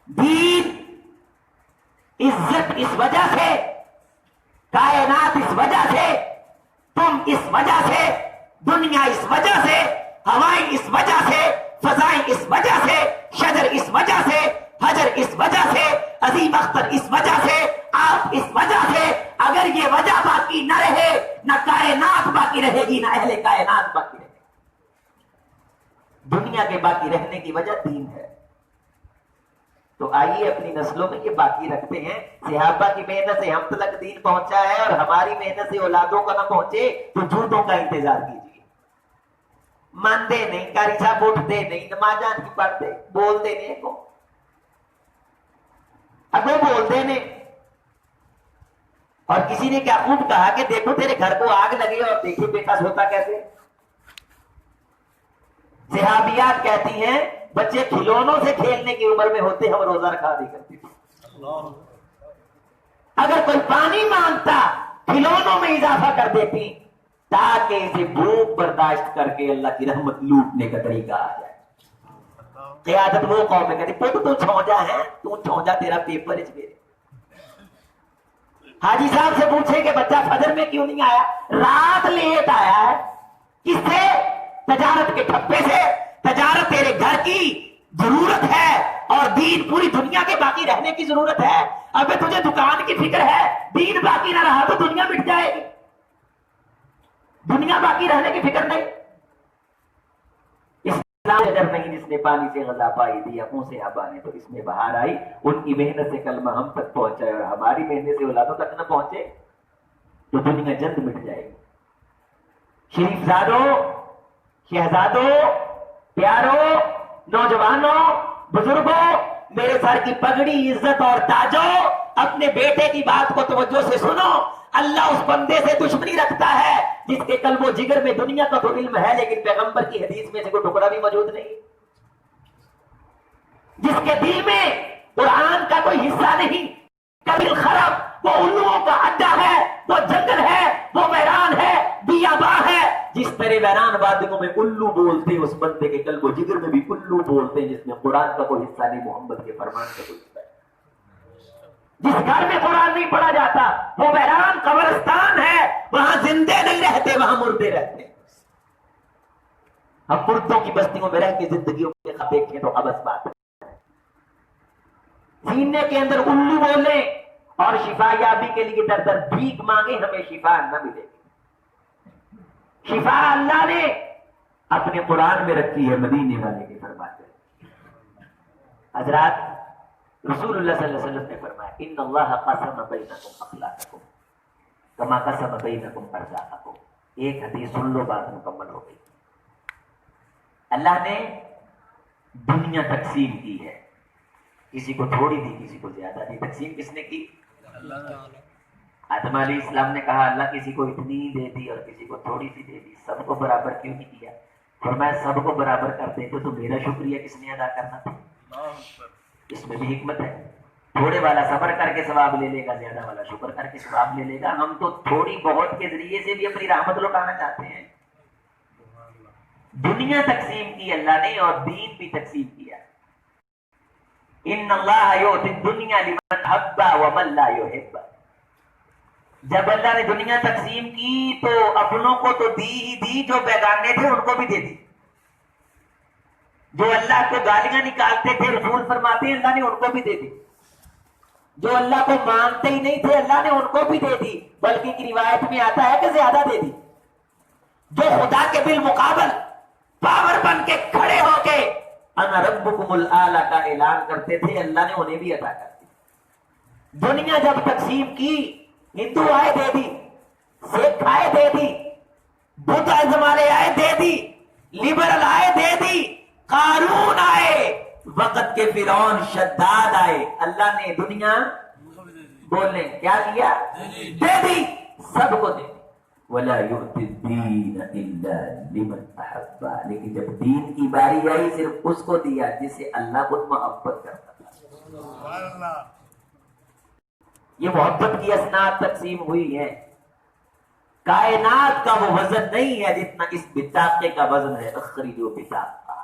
S4: دین عزت اس وجہ سے، کائنات اس وجہ سے، تم اس وجہ سے، دنیا اس وجہ سے، ہوائیں اس وجہ سے، فضائیں اس وجہ سے، شجر اس وجہ سے، حجر اس وجہ سے، عظیم اختر اس وجہ سے، آپ اس وجہ سے۔ اگر یہ وجہ باقی نہ رہے نہ کائنات باقی رہے گی نہ اہل کائنات باقی رہے گی۔ دنیا کے باقی رہنے کی وجہ دین ہے۔ تو آئیے اپنی نسلوں میں یہ باقی رکھتے ہیں۔ صحابہ کی محنت سے ہم تک دین پہنچا ہے اور ہماری محنت سے اولادوں کا نہ پہنچے تو جھوٹوں کا انتظار کیجیے۔ مانتے نہیں، قاری صاحب اٹھتے نہیں، نمازاں نہیں پڑھتے، بولتے نہیں کو اگو بولتے نہیں۔ اور کسی نے کیا خوب کہا کہ دیکھو تیرے گھر کو آگ لگے اور دیکھو بیٹا سوتا کیسے۔ صحابیات کہتی ہیں بچے کھلونوں سے کھیلنے کی عمر میں ہوتے ہم روزہ رکھا دی کرتی تھی۔ اگر کوئی پانی مانگتا کھلونوں میں اضافہ کر دیتی تاکہ اسے بھوک برداشت کر کے اللہ کی رحمت لوٹنے کا طریقہ آ جائے۔ قیادت وہ قوم میں کہتی پوت تو چھونجا ہے، تو چھونجا تیرا پیپر اس میرے۔ حاجی صاحب سے پوچھے کہ بچہ فجر میں کیوں نہیں آیا؟ رات لیٹ آیا ہے۔ کس سے؟ تجارت کے ٹھپے سے۔ تجارت تیرے گھر کی ضرورت ہے اور دین پوری دنیا کے باقی رہنے کی ضرورت ہے۔ اب تجھے دکان کی فکر ہے، دین باقی نہ رہا تو دنیا مٹ جائے گی۔ دنیا باقی رہنے کی فکر نہیں۔ اجر نہیں جس نے پانی سے غذا پائی دی، اپوں سے ابا نے تو اس میں بہار آئی۔ ان کی محنت سے کلمہ ہم تک پہنچا اور ہماری محنت سے اولادوں تک نہ پہنچے تو دنیا جلد مٹ جائے گی۔ شریف زادوں، شہزادوں، پیاروں، نوجوانوں، بزرگوں، میرے سر کی پگڑی، عزت اور تاجوں، اپنے بیٹے کی بات کو توجہ سے سنو۔ اللہ اس بندے سے دشمنی رکھتا ہے جس کے قلب و جگر میں دنیا کا تو علم ہے لیکن پیغمبر کی حدیث میں سے کوئی ٹکڑا بھی موجود نہیں، جس کے دل میں قرآن کا کوئی حصہ نہیں۔ کبھی خراب وہ الوؤں کا اڈا ہے، وہ جنگل ہے، وہ ویران ہے، بیاباں ہے۔ جس طرح ویران وادیوں میں الو بولتے ہیں اس بندے کے قلب و جگر میں بھی الو بولتے ہیں جس میں قرآن کا کوئی حصہ نہیں، محمد کے فرمان کا کوئی حصہ نہیں۔ جس گھر میں قرآن نہیں پڑھا جاتا وہ ویران قبرستان ہے، وہاں زندے نہیں رہتے، وہاں مردے رہتے ہیں۔ ہم مردوں کی بستیوں میں رہ کے زندگیوں کے خواب دیکھیں تو ابس بات ہے۔ سینے کے اندر الو بولے اور شفا یابی کے لیے در در بھیک مانگے، ہمیں شفا نہ ملے گی۔ شفا اللہ نے اپنے قرآن میں رکھی ہے، مدینے والے کے فرماتے ہیں۔ حضرات رسول اللہ صلی اللہ علیہ وسلم نے فرمایا ان اللہ قسم بینکم اخلاقکم کما قسم بینکم ارزاقکم۔ ایک حدیث سن لو، بات مکمل ہو گئی۔ اللہ نے دنیا تقسیم کی ہے، کسی کو تھوڑی دی کسی کو زیادہ دی۔ تقسیم کس نے کی؟ آدم علیہ السلام نے کہا اللہ کسی کو اتنی دے دی اور کسی کو تھوڑی سی دے دی، سب کو برابر کیوں نہیں کیا؟ فرمایا سب کو برابر کر دیتے تو میرا شکریہ کس نے ادا کرنا تھا؟ اس میں بھی حکمت ہے۔ تھوڑے والا صبر کر کے ثواب لے لے گا، زیادہ والا شکر کر کے ثواب لے لے گا۔ ہم تو تھوڑی بہت کے ذریعے سے بھی اپنی رحمت لوٹانا چاہتے ہیں۔ دنیا تقسیم کی اللہ نے اور دین بھی تقسیم کیا۔ ان اللہ یؤتی الدنیا لمن حب ومن لا یحب۔ جب اللہ نے دنیا تقسیم کی تو اپنوں کو تو دی ہی دی، جو بیگانے تھے ان کو بھی دے دی۔ جو اللہ کو گالیاں نکالتے تھے رسول فرماتے ہیں اللہ نے ان کو بھی دے دی۔ جو اللہ کو مانتے ہی نہیں تھے اللہ نے ان کو بھی دے دی، بلکہ ایک روایت میں آتا ہے کہ زیادہ دے دی۔ جو خدا کے بالمقابل پاور بن کے کھڑے ہو کے انا ربکم الاعلی کا اعلان کرتے تھے اللہ نے انہیں بھی عطا کر دی۔ دنیا جب تقسیم کی، ہندو آئے دے دی، سکھ آئے دے دی، بدھ آزمالے آئے دے دی، لبرل آئے دے دی، قارون آئے، وقت کے فرعون شداد آئے، اللہ نے دنیا بولنے کیا کیا؟ دے دی، سب کو دے دی۔ وَلَا يُؤْتِ الدِّينَ إِلَّا لِمَنْ أَحَبَّ، لیکن جب دین کی باری آئی صرف اس کو دیا جسے اللہ خود محبت کرتا تھا۔ یہ محبت کی اسناد تقسیم ہوئی ہے، کائنات کا وہ وزن نہیں ہے جتنا اس بطاقے کا وزن ہے۔ اخرجوا بطاقہ،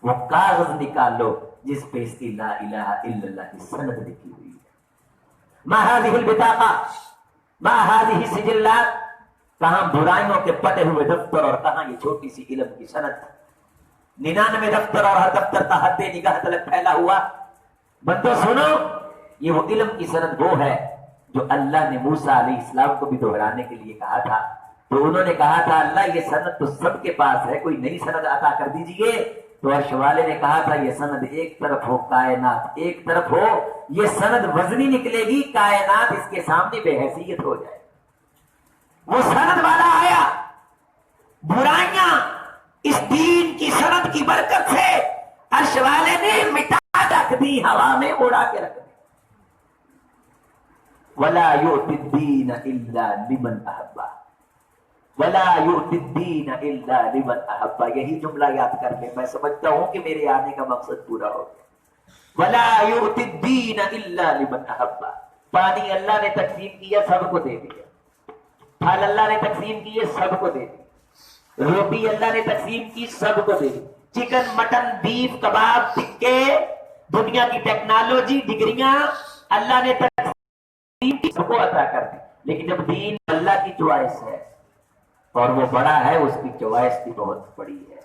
S4: وہ کاغذ نکالو جس پہ اس کی لا الہ الا اللہ کی سند لکھی ہوئی ہے۔ ما هذه البطاقہ، ما هذه السجلات، کہاں برائیوں کے پٹے ہوئے دفتر اور کہاں یہ چھوٹی سی علم کی سند، 99 دفتر اور ہر دفتر کا حد نگاہ تلک پھیلا ہوا۔ بندو سنو، یہ وہ علم کی سند وہ ہے جو اللہ نے موسیٰ علیہ السلام کو بھی دہرانے کے لیے کہا تھا، تو انہوں نے کہا تھا اللہ یہ سند تو سب کے پاس ہے، کوئی نئی سند عطا کر دیجئے، تو عرش والے نے کہا تھا یہ سند ایک طرف ہو، کائنات ایک طرف ہو، یہ سند وزنی نکلے گی، کائنات اس کے سامنے بے حیثیت ہو جائے۔ وہ سند والا آیا، برائیاں اس دین کی سند کی برکت سے عرش والے نے مٹا رکھ دی، ہوا میں اڑا کے رکھ دی۔ وَلَا يُؤْتِ الدِّينَ إِلَّا لِمَنْ أَحَبَّ، وَلَا يُؤْتِ الدِّينَ إِلَّا لِمَنْ أَحَبَّ، یہی جملہ یاد کر لیں، میں سمجھتا ہوں کہ میرے آنے کا مقصد پورا ہو گیا۔ وَلَا يُؤْتِ الدِّينَ إِلَّا لِمَنْ أَحَبَّ، پانی اللہ نے تقسیم کیا سب کو دے دیا، پھل اللہ نے تقسیم کیے سب کو دے دی، روٹی اللہ نے تقسیم کی سب کو دے دی، چکن مٹن بیف کباب ٹکے، دنیا کی ٹیکنالوجی ڈگریاں اللہ نے تقسیم کی سب کو عطا کر دی۔ لیکن جب دین اللہ کی چوائس ہے اور وہ بڑا ہے، اس کی چوائس بھی بہت بڑی ہے،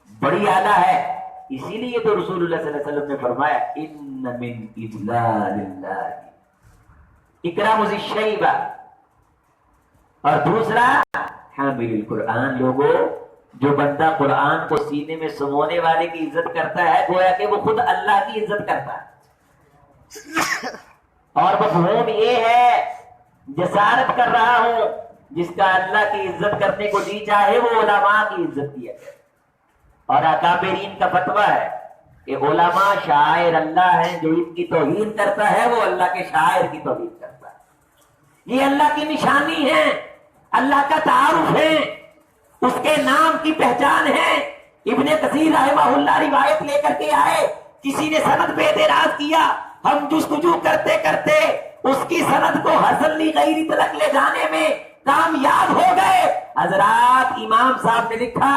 S4: بڑی اعلیٰ ہے، اسی لیے تو رسول اللہ صلی اللہ علیہ وسلم نے فرمایا ان من اجلال اللہ اکرام ذی الشیبہ، اور دوسرا حامل القرآن، لوگوں جو بندہ قرآن کو سینے میں سمونے والے کی عزت کرتا ہے گویا کہ وہ خود اللہ کی عزت کرتا ہے۔ اور مفہوم یہ ہے، جسارت کر رہا ہوں، جس کا اللہ کی عزت کرنے کو جی چاہے وہ علماء کی عزت کیا جائے، اور اکابرین کا فتویٰ ہے کہ علماء شاعر اللہ ہیں، جو ان کی توہین کرتا ہے وہ اللہ کے شاعر کی توہین کرتا ہے۔ یہ اللہ کی نشانی ہے، اللہ کا تعارف ہے، اس کے نام کی پہچان ہے۔ ابن کثیر رحمہ اللہ روایت لے کر کے آئے، کسی نے سند پہ اعتراض کیا، ہم جستجو کرتے کرتے اس کی سند کو حسن لی غیری تلک لے جانے میں کامیاب ہو گئے۔ حضرات امام صاحب نے لکھا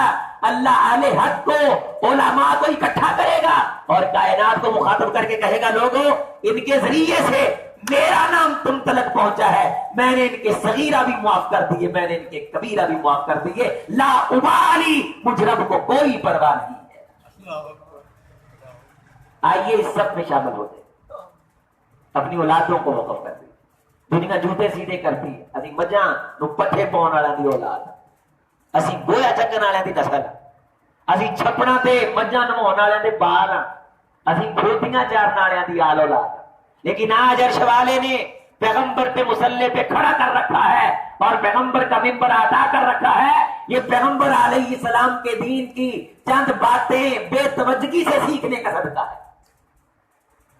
S4: اللہ اہل حق کو علماء کو اکٹھا کرے گا اور کائنات کو مخاطب کر کے کہے گا لوگوں ان کے ذریعے سے میرا نام تم تلک پہنچا ہے، میں نے ان کے صغیرہ بھی معاف کر دیے، میں نے ان کے کبیرہ بھی معاف کر دیے، لا ابالی، مجھ رب کو کوئی پرواہ نہیں ہے۔ آئیے اس سب میں شامل ہوتے، اپنی اولادوں کو وقف کر دی، دنیا جوتے سیدھے کرتی ہے، اسی مجھاں نو پٹھے پاؤن والا دی اولاد، اسی گویا چکن والے دی نسل، اسی چھپڑا تے مجھاں نمون والے دے بال، اسی کھوتیاں چارن والے دی آل اولاد۔ لیکن آج عرش والے نے پیغمبر پہ مسلح پہ کھڑا کر رکھا ہے اور پیغمبر کا منبر عطا کر رکھا ہے۔ یہ پیغمبر علیہ السلام کے دین کی چند باتیں بے توجہی سے سیکھنے کا صدقہ ہے۔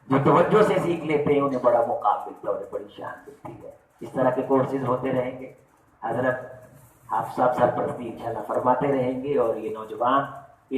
S4: جو توجہ سے سیکھ لیتے ہیں انہیں بڑا مقام ملتا ہے، انہیں بڑی شان ملتی ہے۔ اس طرح کے کورسز ہوتے رہیں گے، حضرت حافظ صاحب سرپرستی انشاءاللہ فرماتے رہیں گے، اور یہ نوجوان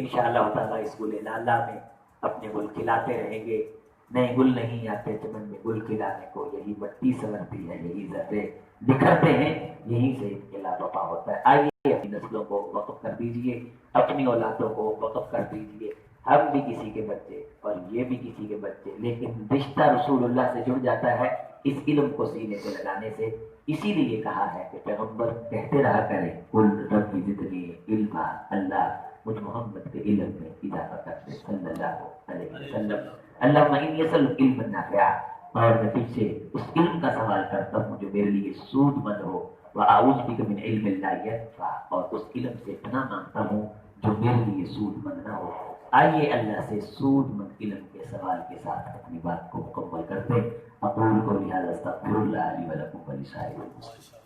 S4: انشاءاللہ تعالیٰ اس گل لالا میں اپنے گل کھلاتے رہیں گے۔ نئے گل نہیں آتے چمن میں گل کھلانے کو، یہی مٹی سنورتی ہے، یہی ذرے بکھرتے ہیں، یہیں سے ان کے لاپا ہوتا ہے۔ آئیے اپنی نسلوں کو وقف کر دیجئے، اپنی اولادوں کو وقف کر دیجئے۔ ہم بھی کسی کے بچے اور یہ بھی کسی کے بچے، لیکن رشتہ رسول اللہ سے جڑ جاتا ہے اس علم کو سینے سے لگانے سے۔ اسی لیے کہا ہے کہ پیغمبر کہتے رہا کریں قل رب زدنی علما، اللہ مجھ محمد کے علم میں اضافہ کرتے صلی اللہ علیہ وسلم۔ اللہم انی اسألک علما نافعا، اور میں تجھ سے اس علم کا سوال کرتا ہوں جو میرے لیے سود مند ہو، وأعوذ بک من علم لا ينفع، اور اس علم سے پناہ مانگتا ہوں جو میرے لیے سود مند نہ ہو۔ آئیے اللہ سے سود مند علم کے سوال کے ساتھ اپنی بات کو مکمل کرتے۔ اقول قولی ھذا استغفر اللہ لی ولکم ولسائر المسلمین۔